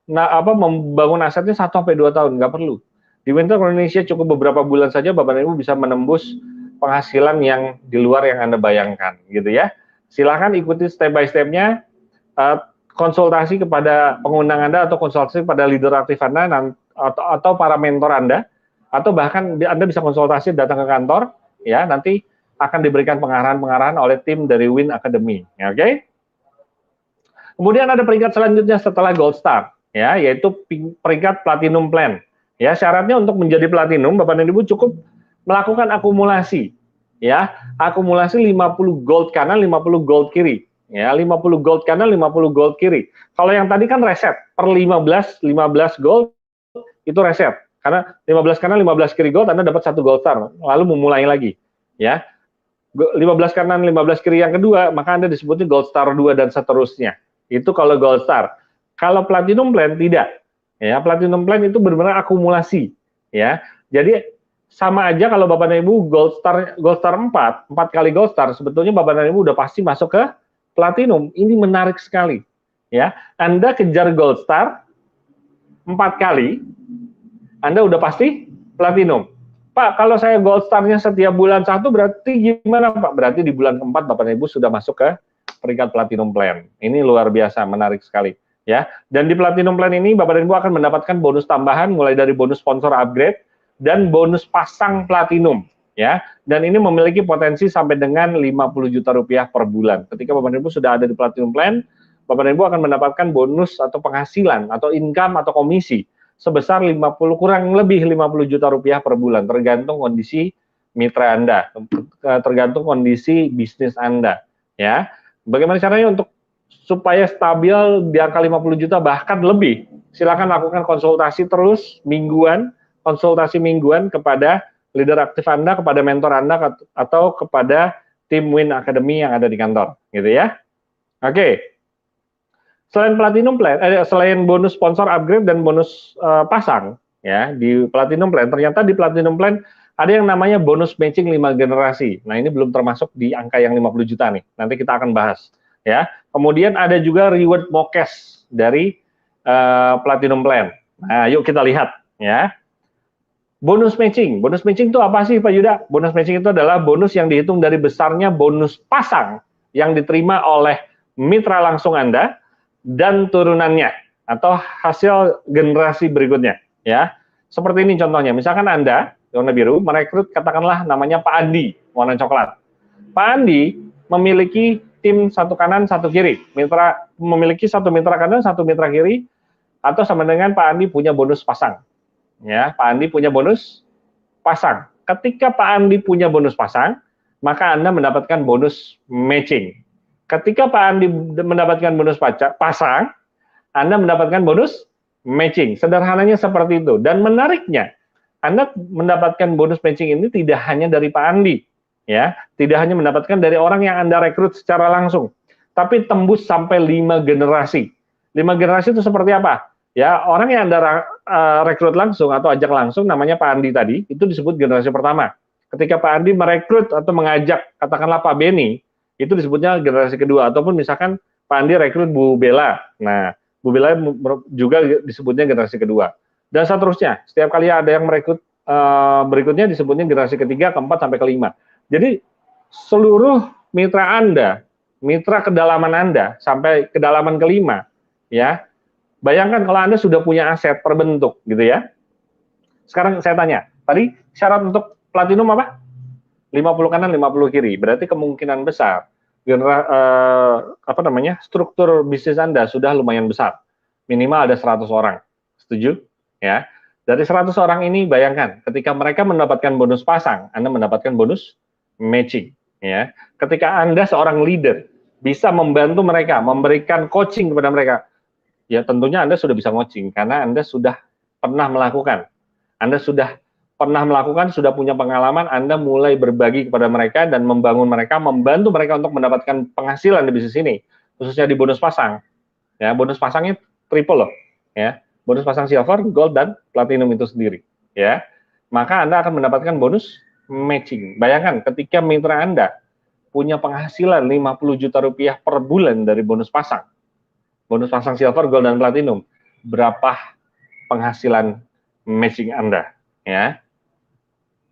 membangun asetnya 1-2 tahun, nggak perlu. Di Win Network Indonesia cukup beberapa bulan saja Bapak dan Ibu bisa menembus penghasilan yang di luar yang Anda bayangkan gitu ya. Silahkan ikuti step by step-nya, konsultasi kepada pengundang Anda atau konsultasi pada leader aktif Anda atau para mentor Anda, atau bahkan Anda bisa konsultasi datang ke kantor ya, nanti akan diberikan pengarahan-pengarahan oleh tim dari Win Academy, ya, oke? Kemudian ada peringkat selanjutnya setelah Gold Star, ya, yaitu peringkat Platinum Plan. Ya, syaratnya untuk menjadi Platinum, Bapak dan Ibu cukup melakukan akumulasi, ya, akumulasi 50 gold kanan, 50 gold kiri, ya, 50 gold kanan, 50 gold kiri. Kalau yang tadi kan reset, per 15 gold itu reset. Karena 15 kanan, 15 kiri gold, Anda dapat 1 gold star, lalu memulai lagi, ya. 15 kanan, 15 kiri yang kedua, maka Anda disebutnya gold star 2 dan seterusnya. Itu kalau gold star. Kalau platinum plan tidak. Ya, platinum plan itu benar-benar akumulasi, ya. Jadi sama aja kalau Bapak dan Ibu gold star 4 kali gold star, sebetulnya Bapak dan Ibu udah pasti masuk ke platinum. Ini menarik sekali, ya. Anda kejar gold star 4 kali, Anda udah pasti platinum. Pak, kalau saya gold star-nya setiap bulan 1, berarti gimana Pak? Berarti di bulan keempat Bapak dan Ibu sudah masuk ke peringkat platinum plan. Ini luar biasa, menarik sekali, ya. Dan di platinum plan ini Bapak dan Ibu akan mendapatkan bonus tambahan mulai dari bonus sponsor upgrade dan bonus pasang platinum, ya. Dan ini memiliki potensi sampai dengan 50 juta rupiah per bulan. Ketika Bapak dan Ibu sudah ada di platinum plan, Bapak dan Ibu akan mendapatkan bonus atau penghasilan atau income atau komisi sebesar 50 kurang lebih 50 juta rupiah per bulan, tergantung kondisi mitra Anda, tergantung kondisi bisnis Anda, ya. Bagaimana caranya untuk supaya stabil di angka 50 juta bahkan lebih? Silakan lakukan konsultasi terus mingguan, konsultasi mingguan kepada leader aktif Anda, kepada mentor Anda atau kepada tim Win Academy yang ada di kantor, gitu ya. Oke. Selain platinum plan, selain bonus sponsor upgrade dan bonus pasang, ya, di platinum plan, ternyata di platinum plan ada yang namanya bonus matching 5 generasi. Nah, ini belum termasuk di angka yang 50 juta nih. Nanti kita akan bahas, ya. Kemudian ada juga reward mokes dari platinum plan. Nah, yuk kita lihat, ya. Bonus matching itu apa sih Pak Yuda? Bonus matching itu adalah bonus yang dihitung dari besarnya bonus pasang yang diterima oleh mitra langsung Anda dan turunannya atau hasil generasi berikutnya, ya. Seperti ini contohnya, misalkan Anda warna biru merekrut katakanlah namanya Pak Andi warna coklat. Pak Andi memiliki tim 1 kanan 1 kiri, memiliki 1 mitra kanan 1 mitra kiri, atau sama dengan Pak Andi punya bonus pasang, ya. Pak Andi punya bonus pasang. Ketika Pak Andi punya bonus pasang, maka Anda mendapatkan bonus matching. Ketika Pak Andi mendapatkan bonus pasang, Anda mendapatkan bonus matching. Sederhananya seperti itu. Dan menariknya, Anda mendapatkan bonus matching ini tidak hanya dari Pak Andi, ya, tidak hanya mendapatkan dari orang yang Anda rekrut secara langsung, tapi tembus sampai 5 generasi. 5 generasi itu seperti apa? Ya, orang yang Anda rekrut langsung atau ajak langsung, namanya Pak Andi tadi, itu disebut generasi pertama. Ketika Pak Andi merekrut atau mengajak, katakanlah Pak Beni, itu disebutnya generasi kedua. Ataupun misalkan Pak Andi rekrut Bu Bella, nah Bu Bella juga disebutnya generasi kedua. Dan seterusnya, setiap kali ada yang merekrut berikutnya disebutnya generasi ketiga, keempat, sampai kelima. Jadi seluruh mitra Anda, mitra kedalaman Anda, sampai kedalaman kelima, ya. Bayangkan kalau Anda sudah punya aset terbentuk, gitu ya. Sekarang saya tanya, tadi syarat untuk platinum apa? 50 kanan, 50 kiri. Berarti kemungkinan besar struktur bisnis Anda sudah lumayan besar. Minimal ada 100 orang. Setuju? Ya. Dari 100 orang ini bayangkan ketika mereka mendapatkan bonus pasang, Anda mendapatkan bonus matching, ya. Ketika Anda seorang leader bisa membantu mereka, memberikan coaching kepada mereka, ya tentunya Anda sudah bisa coaching karena Anda sudah pernah melakukan. Anda sudah pernah melakukan, sudah punya pengalaman, Anda mulai berbagi kepada mereka dan membangun mereka, membantu mereka untuk mendapatkan penghasilan di bisnis ini, khususnya di bonus pasang. Ya, bonus pasangnya triple loh, ya. Bonus pasang silver, gold, dan platinum itu sendiri, ya. Maka Anda akan mendapatkan bonus matching. Bayangkan ketika mitra Anda punya penghasilan 50 juta rupiah per bulan dari bonus pasang silver, gold, dan platinum, berapa penghasilan matching Anda, ya.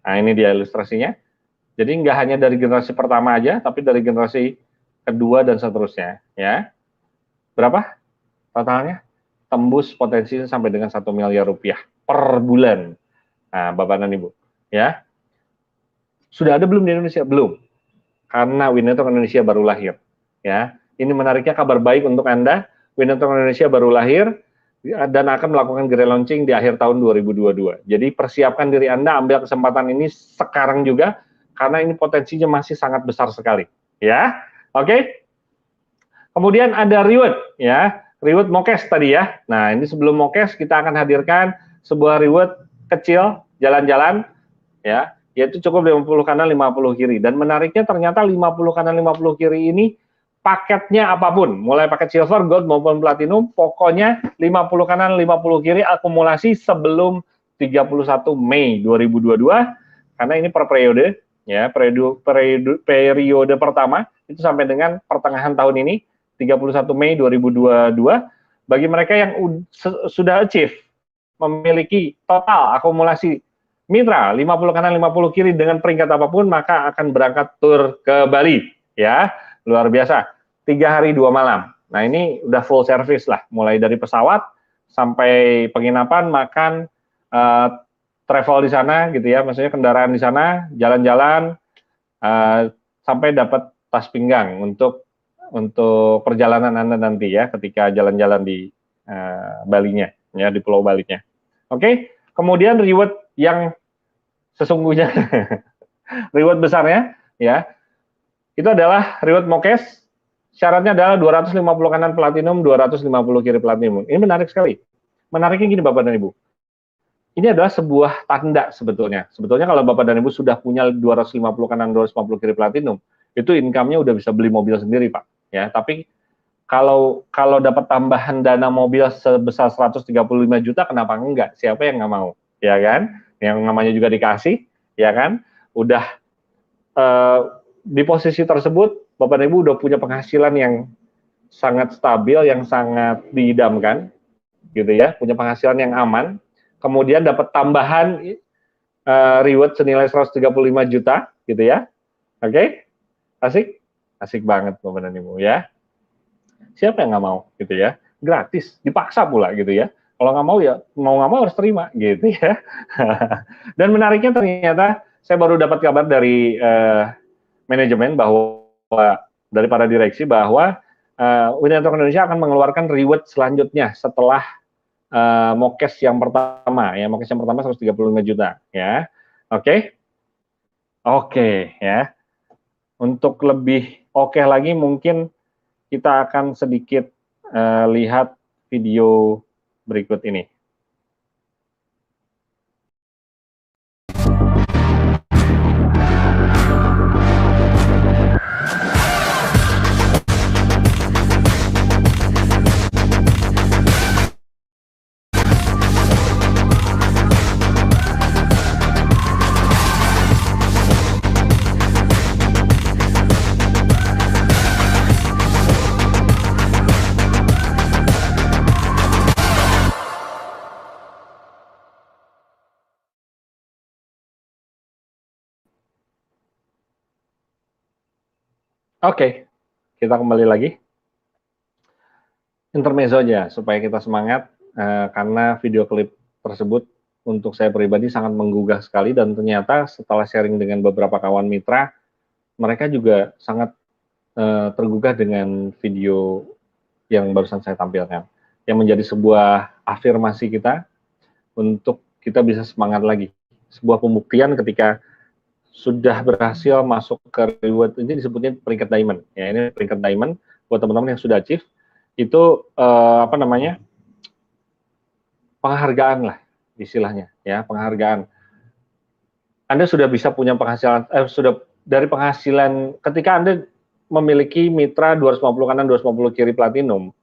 Nah, ini dia ilustrasinya. Jadi nggak hanya dari generasi pertama aja, tapi dari generasi kedua dan seterusnya, ya. Berapa totalnya? Tembus potensinya sampai dengan 1 miliar rupiah per bulan. Nah, Bapak dan Ibu, ya. Sudah ada belum di Indonesia? Belum. Karena Winetwork Indonesia baru lahir, ya. Ini menariknya kabar baik untuk Anda. Winetwork Indonesia baru lahir dan akan melakukan grand launching di akhir tahun 2022. Jadi persiapkan diri Anda, ambil kesempatan ini sekarang juga, karena ini potensinya masih sangat besar sekali. Ya, oke? Kemudian ada reward, ya, reward Mokes tadi ya. Nah, ini sebelum Mokes kita akan hadirkan sebuah reward kecil jalan-jalan, ya, yaitu cukup 50 kanan 50 kiri. Dan menariknya ternyata 50 kanan 50 kiri ini paketnya apapun, mulai paket silver, gold maupun platinum, pokoknya 50 kanan 50 kiri akumulasi sebelum 31 Mei 2022, karena ini per periode, ya, periode pertama itu sampai dengan pertengahan tahun ini 31 Mei 2022. Bagi mereka yang sudah achieve memiliki total akumulasi mitra 50 kanan 50 kiri dengan peringkat apapun, maka akan berangkat tur ke Bali, ya, luar biasa, 3 hari 2 malam. Nah, ini udah full service lah, mulai dari pesawat sampai penginapan, makan, travel di sana gitu ya, maksudnya kendaraan di sana, jalan-jalan, sampai dapat tas pinggang untuk perjalanan Anda nanti ya, ketika jalan-jalan di Balinya, ya, di Pulau Balinya. Oke, kemudian reward yang sesungguhnya, reward besarnya, ya, itu adalah reward Mokes. Syaratnya adalah 250 kanan platinum, 250 kiri platinum. Ini menarik sekali. Menariknya gini Bapak dan Ibu. Ini adalah sebuah tanda sebetulnya. Sebetulnya kalau Bapak dan Ibu sudah punya 250 kanan, 250 kiri platinum, itu income-nya udah bisa beli mobil sendiri, Pak. Ya, tapi kalau dapat tambahan dana mobil sebesar 135 juta, kenapa enggak? Siapa yang nggak mau? Ya kan? Yang namanya juga dikasih, ya kan? Udah di posisi tersebut, Bapak dan Ibu udah punya penghasilan yang sangat stabil, yang sangat diidamkan, gitu ya, punya penghasilan yang aman, kemudian dapat tambahan reward senilai 135 juta, gitu ya. Oke? Asik? Asik banget Bapak dan Ibu ya. Siapa yang nggak mau, gitu ya? Gratis, dipaksa pula, gitu ya. Kalau nggak mau ya, mau nggak mau harus terima, gitu ya. Dan menariknya ternyata, saya baru dapat kabar dari manajemen bahwa dari para direksi bahwa Win Network Indonesia akan mengeluarkan reward selanjutnya setelah Mokes yang pertama, ya, Mokes yang pertama 135 juta, ya. Oke. Oke, ya. Untuk lebih oke lagi mungkin kita akan sedikit lihat video berikut ini. Oke, kita kembali lagi. Intermezzo aja, supaya kita semangat, karena video klip tersebut untuk saya pribadi sangat menggugah sekali, dan ternyata setelah sharing dengan beberapa kawan mitra, mereka juga sangat tergugah dengan video yang barusan saya tampilkan, yang menjadi sebuah afirmasi kita untuk kita bisa semangat lagi. Sebuah pembuktian ketika sudah berhasil masuk ke reward, ini disebutnya peringkat diamond. Ya, ini peringkat diamond buat teman-teman yang sudah achieve, itu apa namanya, penghargaan lah istilahnya, ya, penghargaan. Anda sudah bisa punya penghasilan, sudah dari penghasilan ketika Anda memiliki mitra 250 kanan 250 kiri platinum,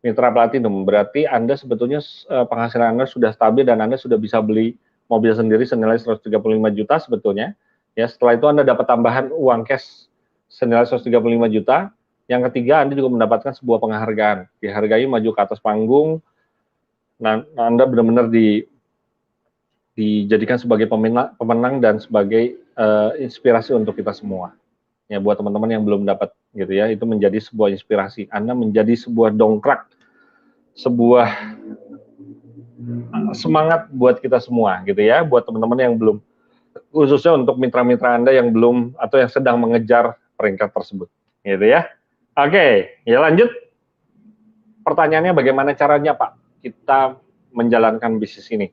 mitra platinum, berarti Anda sebetulnya penghasilan Anda sudah stabil dan Anda sudah bisa beli mobil sendiri senilai 135 juta sebetulnya. Ya, setelah itu Anda dapat tambahan uang cash senilai 135 juta. Yang ketiga, Anda juga mendapatkan sebuah penghargaan, dihargai maju ke atas panggung. Nah, Anda benar-benar dijadikan sebagai pemenang dan sebagai inspirasi untuk kita semua. Ya, buat teman-teman yang belum dapat, gitu ya, itu menjadi sebuah inspirasi. Anda menjadi sebuah dongkrak, sebuah semangat buat kita semua, gitu ya, buat teman-teman yang belum, khususnya untuk mitra-mitra Anda yang belum atau yang sedang mengejar peringkat tersebut, gitu ya. Oke, ya lanjut. Pertanyaannya bagaimana caranya Pak kita menjalankan bisnis ini?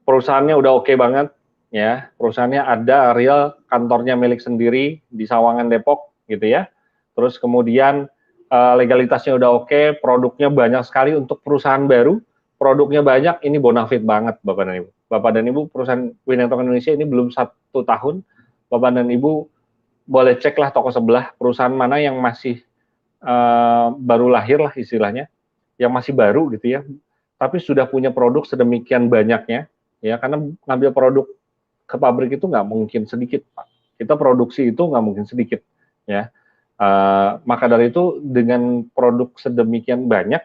Perusahaannya udah oke banget, ya. Perusahaannya ada real, kantornya milik sendiri di Sawangan Depok, gitu ya. Terus kemudian legalitasnya udah oke, produknya banyak sekali untuk perusahaan baru, produknya banyak, ini bonafit banget Bapak dan Ibu. Bapak dan Ibu, perusahaan Winetok Indonesia ini belum 1 tahun, Bapak dan Ibu boleh ceklah toko sebelah, perusahaan mana yang masih baru lahir lah istilahnya, yang masih baru gitu ya, tapi sudah punya produk sedemikian banyaknya, ya, karena ngambil produk ke pabrik itu nggak mungkin sedikit, Pak. Kita produksi itu nggak mungkin sedikit, ya. Maka dari itu dengan produk sedemikian banyak,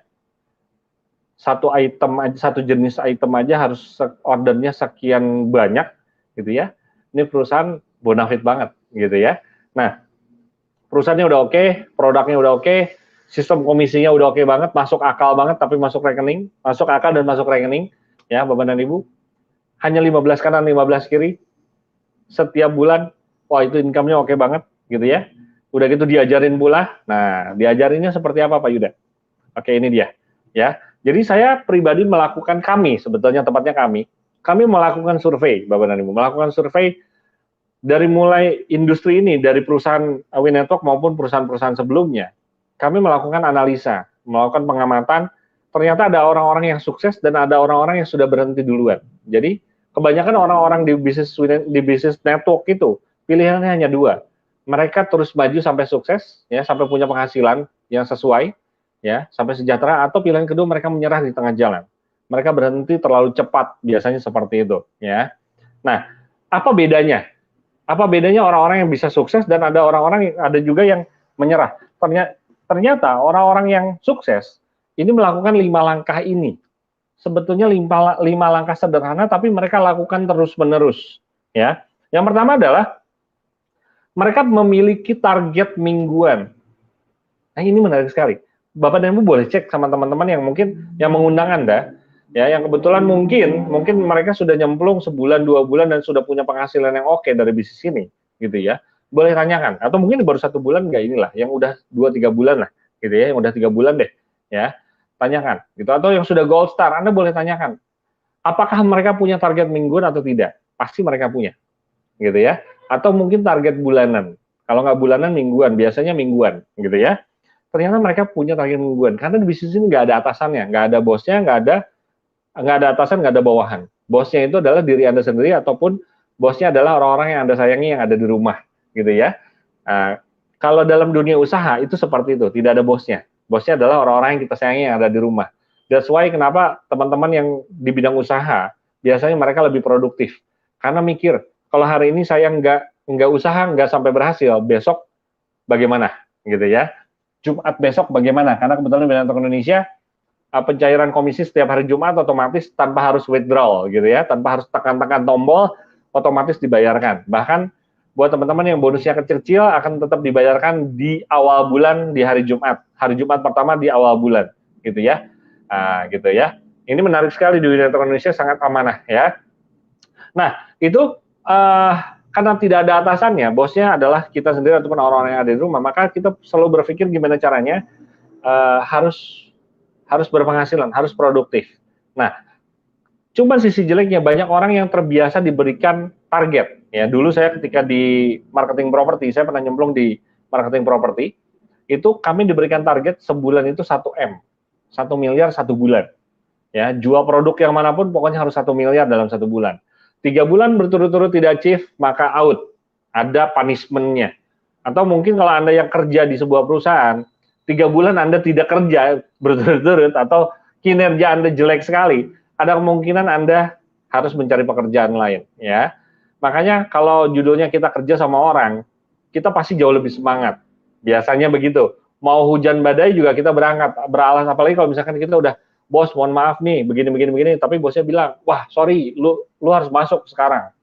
satu jenis item aja harus ordernya sekian banyak, gitu ya. Ini perusahaan bonafit banget, gitu ya. Nah, perusahaannya udah oke, produknya udah oke, sistem komisinya udah oke banget, masuk akal banget, tapi masuk rekening, masuk akal dan masuk rekening, ya Bapak dan Ibu. Hanya 15 kanan, 15 kiri, setiap bulan, wah itu income-nya oke banget, gitu ya. Udah gitu diajarin pula, nah diajarinnya seperti apa Pak Yuda? Oke, ini dia, ya. Jadi saya pribadi melakukan, sebetulnya tepatnya kami melakukan survei, Bapak dan Ibu, melakukan survei dari mulai industri ini, dari perusahaan Winetok maupun perusahaan-perusahaan sebelumnya. Kami melakukan analisa, melakukan pengamatan, ternyata ada orang-orang yang sukses dan ada orang-orang yang sudah berhenti duluan. Jadi kebanyakan orang-orang di bisnis network itu pilihannya hanya dua. Mereka terus maju sampai sukses, ya, sampai punya penghasilan yang sesuai, ya, sampai sejahtera, atau pilihan kedua mereka menyerah di tengah jalan. Mereka berhenti terlalu cepat, biasanya seperti itu, ya. Nah, apa bedanya? Apa bedanya orang-orang yang bisa sukses dan ada orang-orang, ada juga yang menyerah? Ternyata orang-orang yang sukses ini melakukan 5 langkah ini. Sebetulnya 5 langkah sederhana, tapi mereka lakukan terus-menerus, ya. Yang pertama adalah mereka memiliki target mingguan. Nah, ini menarik sekali. Bapak dan Ibu boleh cek sama teman-teman yang mungkin yang mengundang Anda, ya, yang kebetulan mungkin mereka sudah nyemplung sebulan 2 bulan dan sudah punya penghasilan yang oke dari bisnis ini, gitu ya. Boleh tanyakan, atau mungkin baru 1 bulan nggak, inilah, yang udah 2-3 bulan lah, gitu ya, yang udah 3 bulan deh, ya, tanyakan, gitu. Atau yang sudah gold star, Anda boleh tanyakan, apakah mereka punya target mingguan atau tidak? Pasti mereka punya, gitu ya. Atau mungkin target bulanan. Kalau nggak bulanan, mingguan. Biasanya mingguan, gitu ya. Ternyata mereka punya target mingguan. Karena di bisnis ini nggak ada atasannya, nggak ada bosnya, nggak ada atasan, nggak ada bawahan. Bosnya itu adalah diri Anda sendiri, ataupun bosnya adalah orang-orang yang Anda sayangi yang ada di rumah, gitu ya. Kalau dalam dunia usaha itu seperti itu, tidak ada bosnya. Bosnya adalah orang-orang yang kita sayangi yang ada di rumah. That's why kenapa teman-teman yang di bidang usaha biasanya mereka lebih produktif. Karena mikir, kalau hari ini saya nggak usaha, nggak sampai berhasil, besok bagaimana, gitu ya. Jumat besok bagaimana? Karena kebetulan di Winetok Indonesia pencairan komisi setiap hari Jumat otomatis tanpa harus withdrawal, gitu ya, tanpa harus tekan-tekan tombol, otomatis dibayarkan. Bahkan buat teman-teman yang bonusnya kecil-kecil akan tetap dibayarkan di awal bulan di hari Jumat pertama di awal bulan, gitu ya. Gitu ya. Ini menarik sekali di Winetok Indonesia, sangat amanah ya. Nah, itu karena tidak ada atasannya, bosnya adalah kita sendiri ataupun orang-orang yang ada di rumah, maka kita selalu berpikir gimana caranya harus berpenghasilan, harus produktif. Nah, cuma sisi jeleknya banyak orang yang terbiasa diberikan target. Ya, dulu saya ketika di marketing properti, saya pernah nyemplung di marketing properti, itu kami diberikan target sebulan itu 1 M, 1 miliar 1 bulan. Ya, jual produk yang manapun pokoknya harus 1 miliar dalam 1 bulan. 3 bulan berturut-turut tidak achieve, maka out. Ada punishment-nya. Atau mungkin kalau Anda yang kerja di sebuah perusahaan, 3 bulan Anda tidak kerja berturut-turut atau kinerja Anda jelek sekali, ada kemungkinan Anda harus mencari pekerjaan lain, ya. Makanya kalau judulnya kita kerja sama orang, kita pasti jauh lebih semangat. Biasanya begitu. Mau hujan badai juga kita berangkat, beralas, apalagi kalau misalkan kita udah, bos mohon maaf nih, begini, tapi bosnya bilang, wah sorry, lu harus masuk sekarang.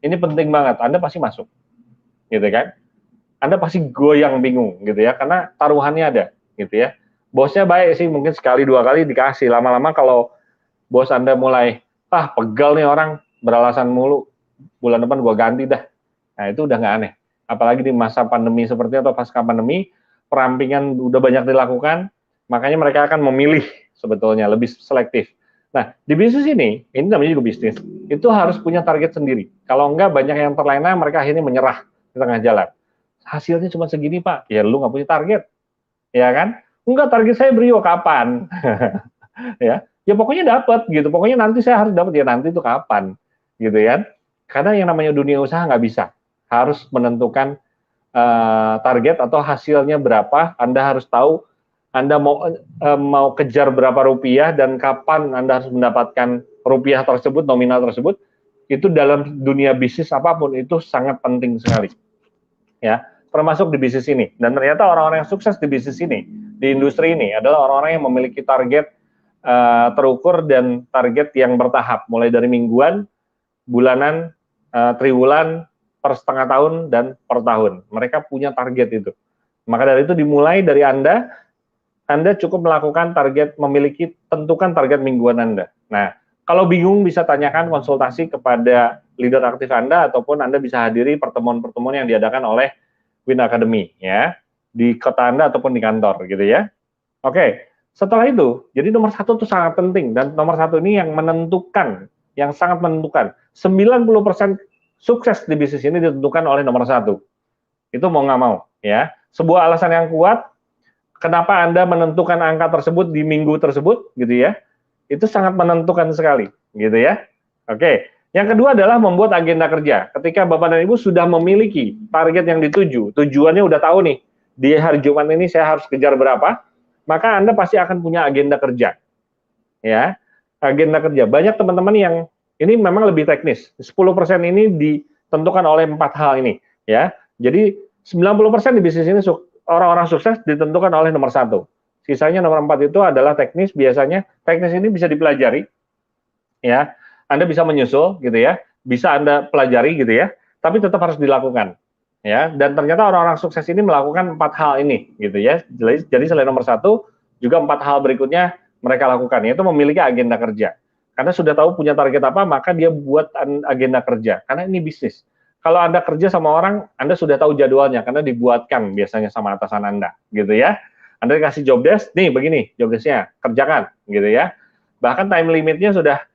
Ini penting banget, Anda pasti masuk, gitu kan? Anda pasti goyang bingung, gitu ya, karena taruhannya ada, gitu ya. Bosnya baik sih, mungkin sekali 2 kali dikasih, lama-lama kalau bos Anda mulai, pegal nih orang, beralasan mulu, bulan depan gua ganti dah. Nah itu udah nggak aneh. Apalagi di masa pandemi seperti atau pasca pandemi, perampingan udah banyak dilakukan, makanya mereka akan memilih sebetulnya lebih selektif. Nah, di bisnis ini namanya juga bisnis, itu harus punya target sendiri. Kalau enggak, banyak yang terlena, mereka akhirnya menyerah di tengah jalan. Hasilnya cuma segini, Pak. Ya, lu nggak punya target. ya kan? Enggak, target saya Brio kapan? Ya pokoknya dapat gitu, pokoknya nanti saya harus dapat, ya nanti itu kapan, gitu ya? Karena yang namanya dunia usaha nggak bisa, harus menentukan target atau hasilnya berapa. Anda harus tahu Anda mau kejar berapa rupiah dan kapan Anda harus mendapatkan rupiah tersebut, nominal tersebut. Itu dalam dunia bisnis apapun itu sangat penting sekali, ya, termasuk di bisnis ini. Dan ternyata orang-orang yang sukses di bisnis ini, di industri ini adalah orang-orang yang memiliki target terukur dan target yang bertahap, mulai dari mingguan, bulanan, triwulan, per setengah tahun, dan per tahun. Mereka punya target itu. Maka dari itu dimulai dari Anda cukup melakukan target, tentukan target mingguan Anda. Nah, kalau bingung bisa tanyakan konsultasi kepada leader aktif Anda, ataupun Anda bisa hadiri pertemuan-pertemuan yang diadakan oleh Win Academy, ya, di kota Anda ataupun di kantor, gitu ya. Oke, setelah itu, jadi nomor satu itu sangat penting, dan nomor satu ini yang menentukan, yang sangat menentukan. 90% sukses di bisnis ini ditentukan oleh nomor satu. Itu mau nggak mau, ya. Sebuah alasan yang kuat, kenapa Anda menentukan angka tersebut di minggu tersebut, gitu ya. Itu sangat menentukan sekali, gitu ya. Oke, yang kedua adalah membuat agenda kerja. Ketika Bapak dan Ibu sudah memiliki target yang dituju, tujuannya udah tahu nih, di hari Jumat ini saya harus kejar berapa, maka Anda pasti akan punya agenda kerja. Ya, agenda kerja. Banyak teman-teman yang ini memang lebih teknis. 10% ini ditentukan oleh 4 hal ini, ya. Jadi 90% di bisnis ini orang-orang sukses ditentukan oleh nomor 1. Sisanya nomor 4 itu adalah teknis. Biasanya teknis ini bisa dipelajari, ya. Anda bisa menyusul gitu ya. Bisa Anda pelajari gitu ya, tapi tetap harus dilakukan. Ya, dan ternyata orang-orang sukses ini melakukan 4 hal ini, gitu ya. Jadi selain nomor 1, juga 4 hal berikutnya mereka lakukan, yaitu memiliki agenda kerja. Karena sudah tahu punya target apa, maka dia buat agenda kerja. Karena ini bisnis. Kalau Anda kerja sama orang, Anda sudah tahu jadwalnya, karena dibuatkan biasanya sama atasan Anda, gitu ya. Anda dikasih job desk, nih begini job desk-nya, kerjakan, gitu ya. Bahkan time limit-nya sudah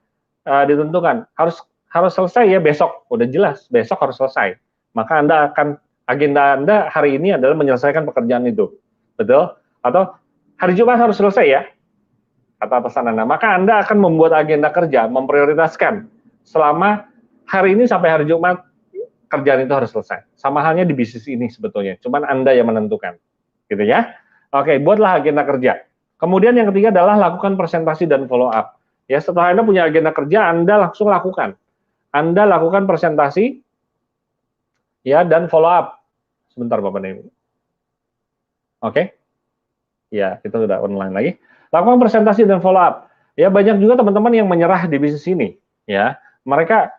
ditentukan, harus selesai ya besok, udah jelas, besok harus selesai. Maka agenda Anda hari ini adalah menyelesaikan pekerjaan itu. Betul? Atau hari Jumat harus selesai ya, kata atasan Anda. Maka Anda akan membuat agenda kerja, memprioritaskan selama hari ini sampai hari Jumat, kerjaan itu harus selesai. Sama halnya di bisnis ini sebetulnya, cuman Anda yang menentukan. Gitu ya. Oke, buatlah agenda kerja. Kemudian yang ketiga adalah lakukan presentasi dan follow up. Ya, setelah Anda punya agenda kerja, Anda langsung lakukan. Anda lakukan presentasi, ya, dan follow up. Sebentar Bapak Ibu. Oke. Ya, kita sudah online lagi. Lakukan presentasi dan follow up. Ya, banyak juga teman-teman yang menyerah di bisnis ini, ya. Mereka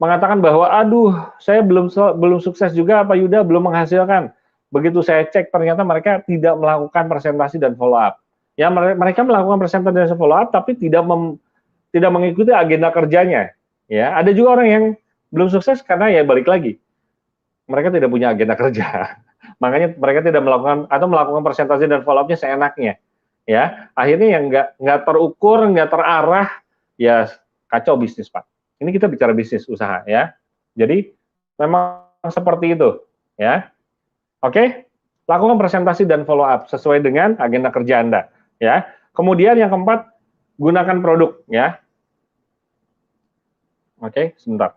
mengatakan bahwa aduh, saya belum sukses juga Pak Yuda, belum menghasilkan. Begitu saya cek ternyata mereka tidak melakukan presentasi dan follow up. Ya, mereka melakukan presentasi dan follow up tapi tidak mengikuti agenda kerjanya. Ya, ada juga orang yang belum sukses karena ya balik lagi, mereka tidak punya agenda kerja. Makanya mereka tidak melakukan presentasi dan follow up-nya seenaknya. Ya, akhirnya yang nggak terukur, nggak terarah, ya kacau bisnis Pak. Ini kita bicara bisnis usaha ya. Jadi memang seperti itu ya. Oke, lakukan presentasi dan follow up sesuai dengan agenda kerja Anda ya. Kemudian yang keempat, gunakan produk ya. Oke, sebentar.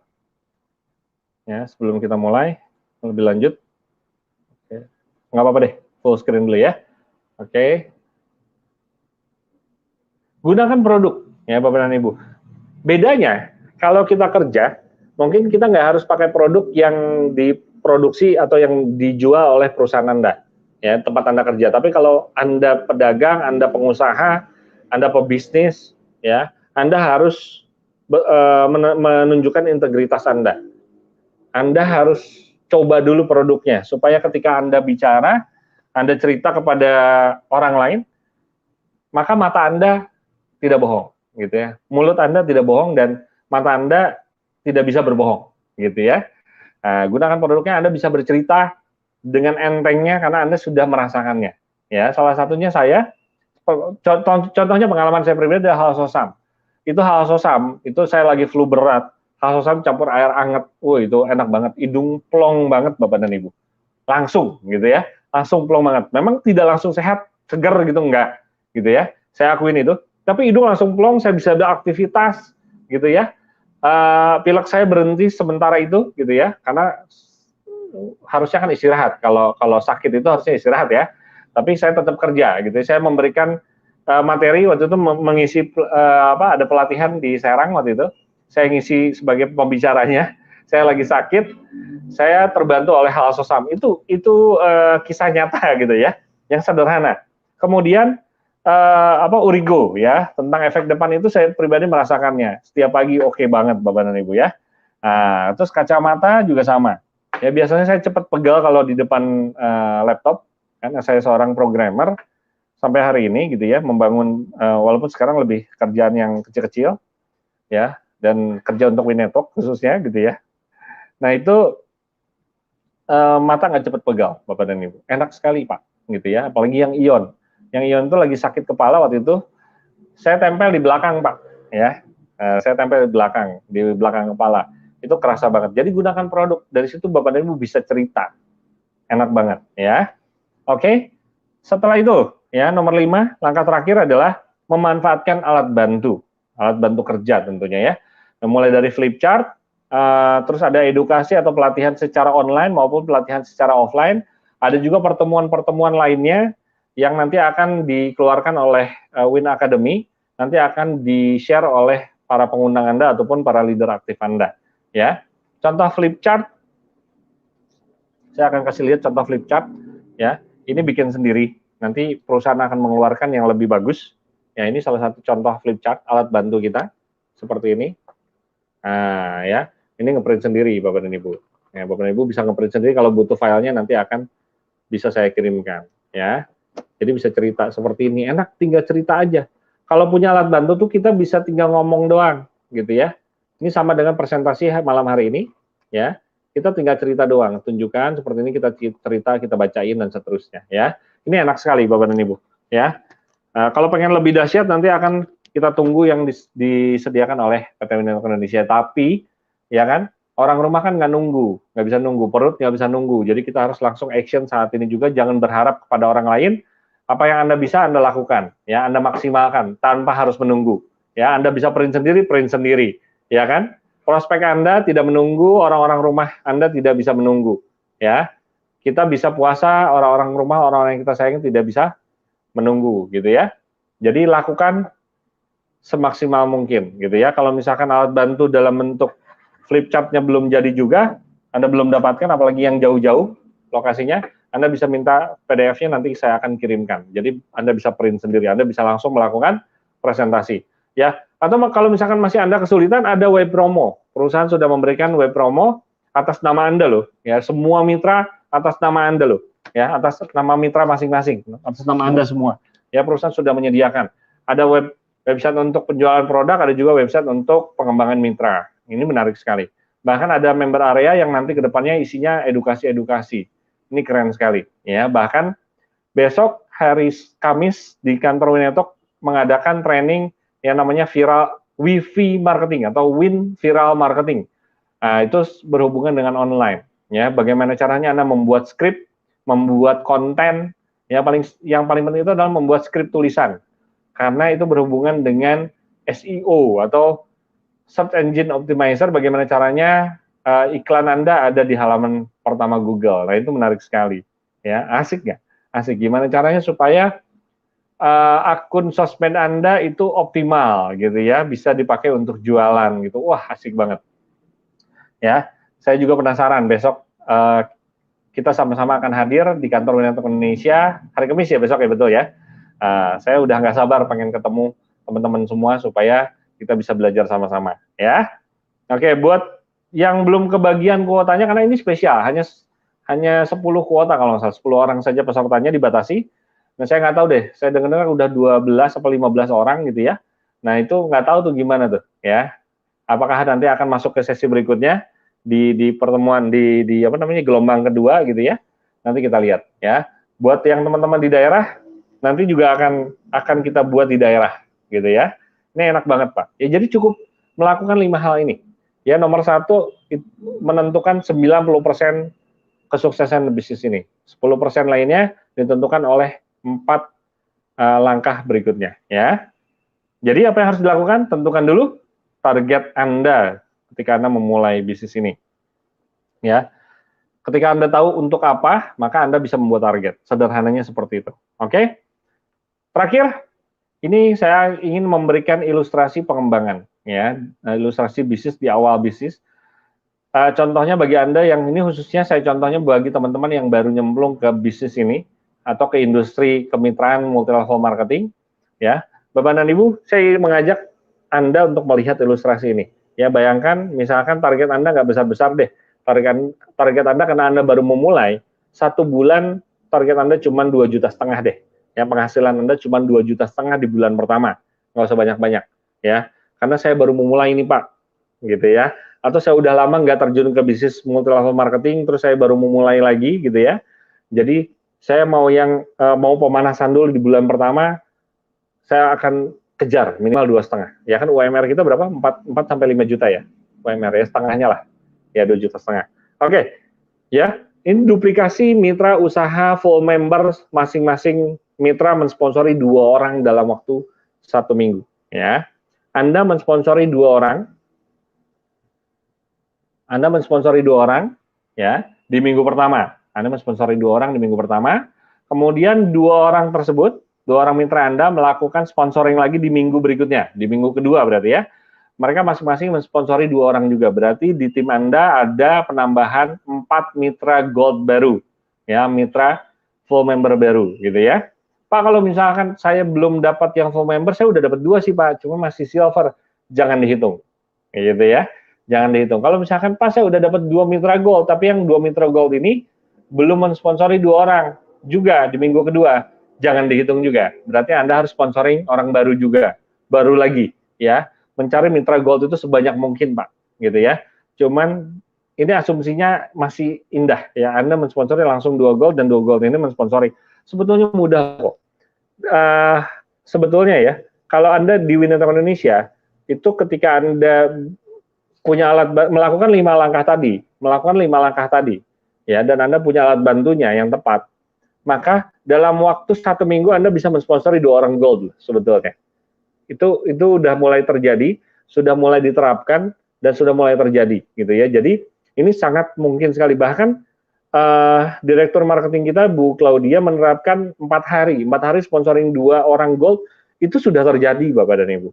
Ya, sebelum kita mulai lebih lanjut. Oke. Nggak apa-apa deh, full screen dulu ya. Oke. Gunakan produk ya Bapak dan Ibu. Bedanya kalau kita kerja, mungkin kita nggak harus pakai produk yang diproduksi atau yang dijual oleh perusahaan Anda, ya, tempat Anda kerja. Tapi kalau Anda pedagang, Anda pengusaha, Anda pebisnis, ya, Anda harus menunjukkan integritas Anda. Anda harus coba dulu produknya, supaya ketika Anda bicara, Anda cerita kepada orang lain, maka mata Anda tidak bohong, gitu ya. Mulut Anda tidak bohong dan mata Anda tidak bisa berbohong, gitu ya. Nah, gunakan produknya, Anda bisa bercerita dengan entengnya karena Anda sudah merasakannya. Ya, salah satunya saya, contohnya pengalaman saya pribadi adalah Halsosam. Itu Halsosam, itu saya lagi flu berat, Halsosam campur air anget, itu enak banget, hidung plong banget Bapak dan Ibu. Langsung, gitu ya. langsung plong banget. Memang tidak langsung sehat, seger gitu, enggak, gitu ya. Saya akuin itu. Tapi hidung langsung plong, saya bisa ada aktivitas, gitu ya. Pilek saya berhenti sementara itu, gitu ya, karena harusnya kan istirahat. Kalau sakit itu harusnya istirahat ya. Tapi saya tetap kerja, gitu. Saya memberikan materi waktu itu mengisi ada pelatihan di Serang waktu itu. Saya ngisi sebagai pembicaranya. Saya lagi sakit, saya terbantu oleh Hal Sosam. Itu kisah nyata gitu ya, yang sederhana. Kemudian Urigo ya, tentang efek depan itu saya pribadi merasakannya. Setiap pagi oke banget Bapak dan Ibu ya. Nah, terus kacamata juga sama. Ya biasanya saya cepat pegal kalau di depan laptop, karena saya seorang programmer sampai hari ini gitu ya, membangun walaupun sekarang lebih kerjaan yang kecil-kecil ya, dan kerja untuk Winetok khususnya gitu ya. Nah itu mata nggak cepat pegal, Bapak dan Ibu. Enak sekali Pak, gitu ya. Apalagi yang ion. Yang ion itu lagi sakit kepala waktu itu, saya tempel di belakang Pak, ya. Saya tempel di belakang kepala. Itu kerasa banget. Jadi gunakan produk. Dari situ Bapak dan Ibu bisa cerita. Enak banget, ya. Oke. Setelah itu, ya nomor 5, langkah terakhir adalah memanfaatkan alat bantu kerja tentunya ya. Nah, mulai dari flip chart, terus ada edukasi atau pelatihan secara online maupun pelatihan secara offline. Ada juga pertemuan-pertemuan lainnya yang nanti akan dikeluarkan oleh Win Academy, nanti akan di-share oleh para pengundang Anda ataupun para leader aktif Anda. Ya, contoh flip chart, saya akan kasih lihat contoh flip chart. Ya, ini bikin sendiri. Nanti perusahaan akan mengeluarkan yang lebih bagus. Ya, ini salah satu contoh flip chart alat bantu kita seperti ini. Nah, ya, ini ngeprint sendiri Bapak dan Ibu. Ya, Bapak dan Ibu bisa ngeprint sendiri, kalau butuh filenya nanti akan bisa saya kirimkan, ya. Jadi bisa cerita seperti ini, enak tinggal cerita aja. Kalau punya alat bantu tuh kita bisa tinggal ngomong doang, gitu ya. Ini sama dengan presentasi malam hari ini, ya. Kita tinggal cerita doang, tunjukkan seperti ini, kita cerita, kita bacain dan seterusnya, ya. Ini enak sekali Bapak dan Ibu, ya. Kalau pengen lebih dahsyat nanti akan kita tunggu yang disediakan oleh PT Winetok Indonesia. Tapi, ya kan, orang rumah kan nggak bisa nunggu, perut nggak bisa nunggu. Jadi kita harus langsung action saat ini juga. Jangan berharap kepada orang lain. Apa yang Anda bisa Anda lakukan, ya Anda maksimalkan tanpa harus menunggu. Ya Anda bisa print sendiri, ya kan? Prospek Anda tidak menunggu, orang-orang rumah Anda tidak bisa menunggu. Ya, kita bisa puasa, orang-orang rumah, orang-orang yang kita sayangi tidak bisa menunggu, gitu ya. Jadi lakukan semaksimal mungkin, gitu ya. Kalau misalkan alat bantu dalam bentuk flip chart-nya belum jadi juga, Anda belum dapatkan, apalagi yang jauh-jauh lokasinya, Anda bisa minta PDF-nya, nanti saya akan kirimkan. Jadi Anda bisa print sendiri, Anda bisa langsung melakukan presentasi. Ya, atau kalau misalkan masih Anda kesulitan, ada web promo. Perusahaan sudah memberikan web promo atas nama Anda loh, ya, semua mitra atas nama Anda loh, ya, atas nama mitra masing-masing, atas nama Anda semua. Ya, perusahaan sudah menyediakan. Ada website untuk penjualan produk, ada juga website untuk pengembangan mitra. Ini menarik sekali. Bahkan ada member area yang nanti kedepannya isinya edukasi-edukasi. Ini keren sekali, ya. Bahkan besok hari Kamis di kantor Winetok mengadakan training yang namanya WiFi Marketing atau Win Viral Marketing. Nah, itu berhubungan dengan online, ya. Bagaimana caranya Anda membuat skrip, membuat konten. Yang paling penting itu adalah membuat skrip tulisan, karena itu berhubungan dengan SEO atau Search Engine Optimizer. Bagaimana caranya iklan Anda ada di halaman pertama Google. Nah, itu menarik sekali. Ya, asik nggak? Asik. Gimana caranya supaya akun sosmed Anda itu optimal gitu ya, bisa dipakai untuk jualan gitu. Wah, asik banget. Ya, saya juga penasaran besok kita sama-sama akan hadir di kantor Winetok Indonesia hari Kamis ya, besok ya, betul ya. Saya udah nggak sabar pengen ketemu teman-teman semua supaya kita bisa belajar sama-sama ya. Oke, buat yang belum kebagian kuotanya, karena ini spesial, hanya 10 kuota kalau nggak salah, 10 orang saja pesertanya dibatasi. Nah, saya nggak tahu deh, saya dengar udah 12 atau 15 orang gitu ya. Nah, itu nggak tahu tuh gimana tuh ya. Apakah nanti akan masuk ke sesi berikutnya di pertemuan di gelombang kedua gitu ya. Nanti kita lihat ya. Buat yang teman-teman di daerah, nanti juga akan kita buat di daerah gitu ya. Ini enak banget Pak. Ya, jadi cukup melakukan 5 hal ini. Ya, nomor 1 menentukan 90% kesuksesan bisnis ini. 10% lainnya ditentukan oleh 4 langkah berikutnya, ya. Jadi apa yang harus dilakukan? Tentukan dulu target Anda ketika Anda memulai bisnis ini, ya. Ketika Anda tahu untuk apa, maka Anda bisa membuat target. Sederhananya seperti itu. Oke? Terakhir, ini saya ingin memberikan ilustrasi pengembangan, ya, ilustrasi bisnis di awal bisnis. Contohnya bagi Anda yang ini khususnya saya contohnya bagi teman-teman yang baru nyemplung ke bisnis ini atau ke industri kemitraan multi level marketing, ya. Bapak dan Ibu, saya mengajak Anda untuk melihat ilustrasi ini. Ya, bayangkan misalkan target Anda nggak besar-besar deh. Target Anda karena Anda baru memulai, 1 bulan target Anda cuma 2,5 juta deh. Ya, penghasilan Anda cuma 2,5 juta di bulan pertama. Nggak usah banyak-banyak, ya. Karena saya baru memulai ini, Pak. Gitu ya. Atau saya udah lama nggak terjun ke bisnis multi level marketing, terus saya baru memulai lagi, gitu ya. Jadi, saya mau mau pemanasan dulu di bulan pertama, saya akan kejar minimal 2,5. Ya kan UMR kita berapa? 4 sampai 5 juta ya. UMR ya, setengahnya lah. Ya 2,5 juta. Oke. Ya, ini duplikasi mitra usaha full member, masing-masing mitra mensponsori 2 orang dalam waktu 1 minggu, ya. Anda mensponsori 2 orang. Ya, di minggu pertama. Anda mensponsori 2 orang di minggu pertama. Kemudian 2 orang tersebut, 2 orang mitra Anda melakukan sponsoring lagi di minggu berikutnya, di minggu kedua berarti ya. Mereka masing-masing mensponsori 2 orang juga. Berarti di tim Anda ada penambahan 4 mitra gold baru, ya, mitra full member baru, gitu ya. Pak, kalau misalkan saya belum dapat yang full member, saya udah dapat 2 sih Pak, cuma masih silver, jangan dihitung, gitu ya. Jangan dihitung. Kalau misalkan Pak, saya udah dapat 2 mitra gold, tapi yang 2 mitra gold ini belum mensponsori 2 orang juga di minggu kedua, jangan dihitung juga. Berarti Anda harus sponsoring orang baru juga, baru lagi, ya. Mencari mitra gold itu sebanyak mungkin, Pak, gitu ya. Cuman ini asumsinya masih indah, ya. Anda mensponsori langsung 2 gold dan 2 gold ini mensponsori. Sebetulnya mudah kok. Sebetulnya ya, kalau Anda di Winnetok Indonesia, itu ketika Anda punya melakukan 5 langkah tadi, ya, dan Anda punya alat bantunya yang tepat, maka dalam waktu 1 minggu Anda bisa mensponsori 2 orang gold sebetulnya. Itu udah mulai terjadi, sudah mulai diterapkan, dan sudah mulai terjadi, gitu ya. Jadi ini sangat mungkin sekali. Bahkan Direktur Marketing kita, Bu Claudia, menerapkan 4 hari sponsoring 2 orang gold, itu sudah terjadi, Bapak dan Ibu.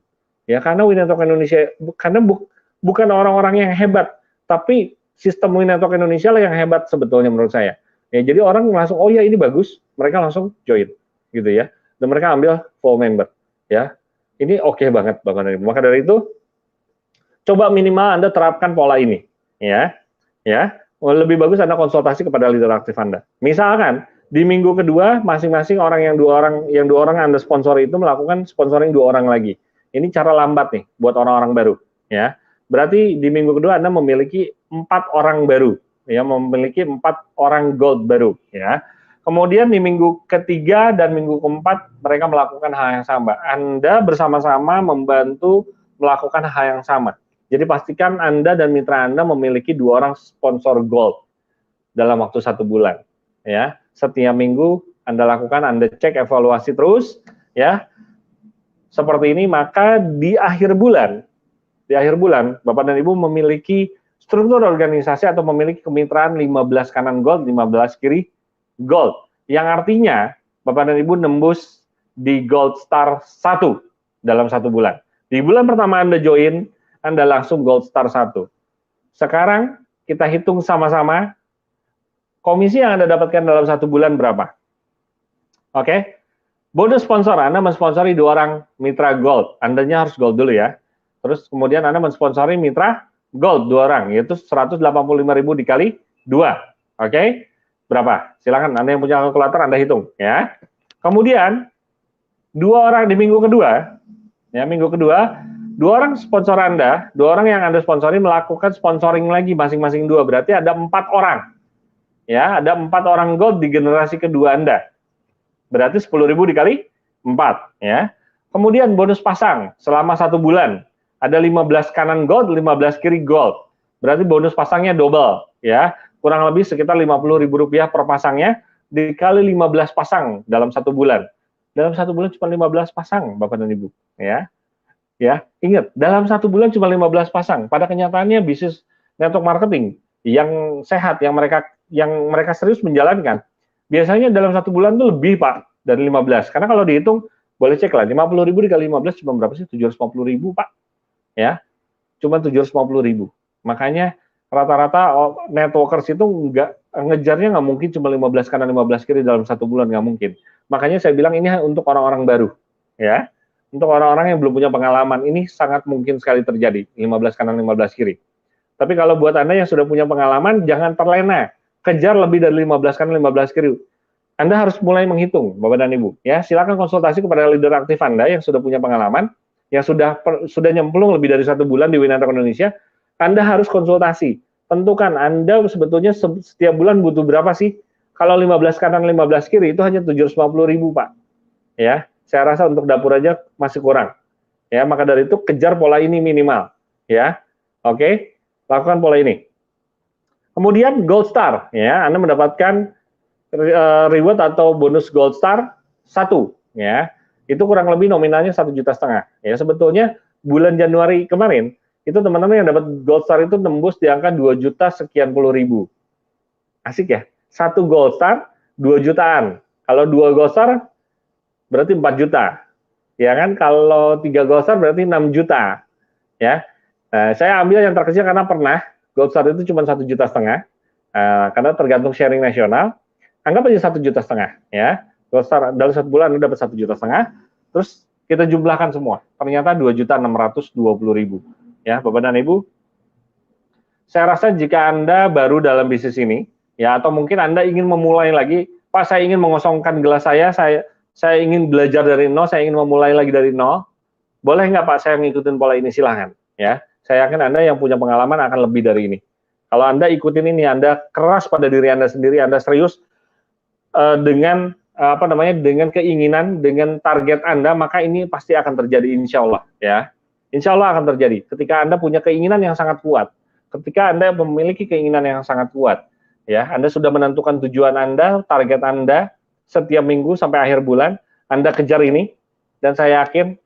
Ya, karena Winnetok Indonesia, karena bukan orang-orang yang hebat, tapi sistem Winnetok Indonesia lah yang hebat sebetulnya menurut saya. Ya, jadi orang langsung, oh ya ini bagus, mereka langsung join, gitu ya. Dan mereka ambil full member, ya. Ini oke banget, Bapak dan Ibu. Maka dari itu, coba minimal Anda terapkan pola ini, ya. Lebih bagus Anda konsultasi kepada leader aktif Anda. Misalkan di minggu kedua, masing-masing orang yang dua orang Anda sponsori itu melakukan sponsoring 2 orang lagi. Ini cara lambat nih buat orang-orang baru, ya. Berarti di minggu kedua Anda memiliki 4 orang baru, ya, memiliki 4 orang gold baru, ya. Kemudian di minggu ketiga dan minggu keempat mereka melakukan hal yang sama. Anda bersama-sama membantu melakukan hal yang sama. Jadi pastikan Anda dan mitra Anda memiliki 2 orang sponsor gold dalam waktu 1 bulan. Ya, setiap minggu Anda lakukan, Anda cek evaluasi terus, ya. Seperti ini, maka di akhir bulan, Bapak dan Ibu memiliki struktur organisasi atau memiliki kemitraan 15 kanan gold, 15 kiri gold. Yang artinya Bapak dan Ibu nembus di gold star 1 dalam 1 bulan. Di bulan pertama Anda join, Anda langsung gold star 1. Sekarang kita hitung sama-sama komisi yang Anda dapatkan dalam 1 bulan berapa. Oke. Bonus sponsor, Anda mensponsori 2 orang mitra gold. Andanya harus gold dulu ya. Terus kemudian Anda mensponsori mitra gold 2 orang, yaitu 185.000 dikali 2. Oke. Berapa? Silakan Anda yang punya kalkulator Anda hitung ya. Kemudian 2 orang di minggu kedua, ya, 2 orang sponsor Anda, 2 orang yang Anda sponsori melakukan sponsoring lagi masing-masing 2, berarti ada 4 orang. Ya, ada 4 orang gold di generasi kedua Anda. Berarti 10.000 dikali 4, ya. Kemudian bonus pasang selama 1 bulan. Ada 15 kanan gold, 15 kiri gold. Berarti bonus pasangnya double, ya. Kurang lebih sekitar Rp50.000 per pasangnya. dikali 15 pasang dalam 1 bulan. Dalam 1 bulan cuma 15 pasang, Bapak dan Ibu. Ya, ingat, dalam 1 bulan cuma 15 pasang. Pada kenyataannya bisnis network marketing yang sehat, yang mereka serius menjalankan, biasanya dalam 1 bulan itu lebih, Pak, dari 15. Karena kalau dihitung, boleh cek lah, 50.000 dikali 15 cuma berapa sih? 750.000, Pak. Ya, cuma 750.000. Makanya rata-rata networkers itu ngejarnya nggak mungkin cuma 15 kanan 15 kiri dalam 1 bulan, nggak mungkin. Makanya saya bilang ini untuk orang-orang baru, ya. Untuk orang-orang yang belum punya pengalaman, ini sangat mungkin sekali terjadi, 15 kanan 15 kiri. Tapi kalau buat Anda yang sudah punya pengalaman, jangan terlena, kejar lebih dari 15 kanan 15 kiri. Anda harus mulai menghitung, Bapak dan Ibu. Ya, silakan konsultasi kepada leader aktif Anda yang sudah punya pengalaman, yang sudah nyemplung lebih dari 1 bulan di Winner Indonesia. Anda harus konsultasi. Tentukan Anda sebetulnya setiap bulan butuh berapa sih? Kalau 15 kanan 15 kiri itu hanya 750.000, Pak. Ya, saya rasa untuk dapur aja masih kurang. Ya, maka dari itu kejar pola ini minimal. Ya, oke, lakukan pola ini. Kemudian Gold Star, ya, Anda mendapatkan reward atau bonus Gold Star 1, ya. Itu kurang lebih nominalnya 1,5 juta. Ya, sebetulnya bulan Januari kemarin itu teman-teman yang dapat Gold Star itu tembus di angka 2 juta sekian puluh ribu. Asik ya? 1 Gold Star 2 jutaan. Kalau 2 Gold Star berarti 4 juta. Ya kan? Kalau 3 Gold Star berarti 6 juta. Ya. Saya ambil yang terkecil karena pernah Gold Star itu cuma 1,5 juta. Karena tergantung sharing nasional. Anggap aja 1,5 juta, ya. Gold Star dalam 1 bulan Anda dapat 1,5 juta. Terus kita jumlahkan semua. Ternyata 2.620.000. Ya, Bapak dan Ibu. Saya rasa jika Anda baru dalam bisnis ini, ya, atau mungkin Anda ingin memulai lagi, Pak, saya ingin mengosongkan gelas saya ingin belajar dari nol, saya ingin memulai lagi dari nol, boleh nggak Pak saya ngikutin pola ini? Silahkan. Ya, saya yakin Anda yang punya pengalaman akan lebih dari ini. Kalau Anda ikutin ini, Anda keras pada diri Anda sendiri, Anda serius dengan dengan keinginan, dengan target Anda, maka ini pasti akan terjadi, insya Allah. Ya, insya Allah akan terjadi. Ketika Anda punya keinginan yang sangat kuat, ketika Anda memiliki keinginan yang sangat kuat, ya, Anda sudah menentukan tujuan Anda, target Anda, setiap minggu sampai akhir bulan, Anda kejar ini, dan saya yakin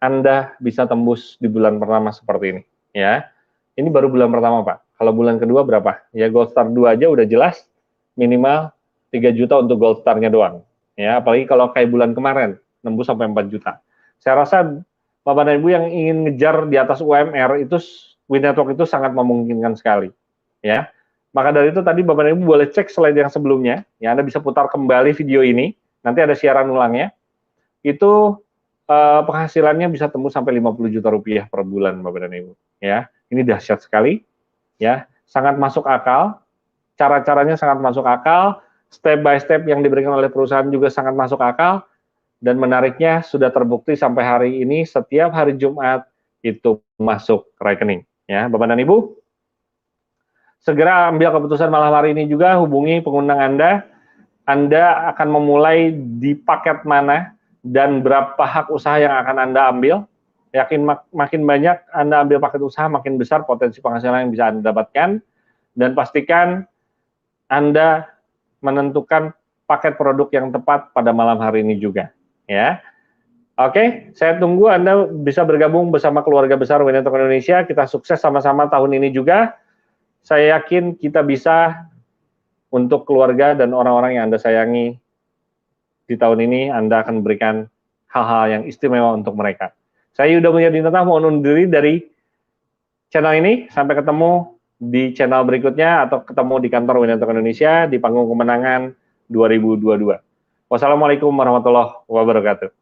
Anda bisa tembus di bulan pertama seperti ini. Ya, ini baru bulan pertama, Pak. Kalau bulan kedua berapa? Ya, Gold Star 2 aja udah jelas, minimal 3 juta untuk Gold Star-nya doang. Ya, apalagi kalau kayak bulan kemarin, nembus sampai 4 juta. Saya rasa Bapak dan Ibu yang ingin ngejar di atas UMR, itu Win Network itu sangat memungkinkan sekali. Ya, maka dari itu tadi Bapak dan Ibu boleh cek slide yang sebelumnya, ya, Anda bisa putar kembali video ini, nanti ada siaran ulangnya, itu penghasilannya bisa tembus sampai 50 juta rupiah per bulan, Bapak dan Ibu. Ya, ini dahsyat sekali, ya, sangat masuk akal, cara-caranya sangat masuk akal, step by step yang diberikan oleh perusahaan juga sangat masuk akal, dan menariknya sudah terbukti sampai hari ini setiap hari Jumat itu masuk rekening. Ya, Bapak dan Ibu, segera ambil keputusan malam hari ini juga, hubungi pengundang Anda. Anda akan memulai di paket mana dan berapa hak usaha yang akan Anda ambil. Yakin makin banyak Anda ambil paket usaha, makin besar potensi penghasilan yang bisa Anda dapatkan. Dan pastikan Anda menentukan paket produk yang tepat pada malam hari ini juga. Ya, oke, saya tunggu Anda bisa bergabung bersama keluarga besar Win Network Indonesia. Kita sukses sama-sama tahun ini juga. Saya yakin kita bisa untuk keluarga dan orang-orang yang Anda sayangi di tahun ini, Anda akan memberikan hal-hal yang istimewa untuk mereka. Saya Yuda Mulyadinata mohon undur diri dari channel ini. Sampai ketemu di channel berikutnya atau ketemu di kantor Win Network Indonesia di panggung kemenangan 2022. Wassalamualaikum warahmatullahi wabarakatuh.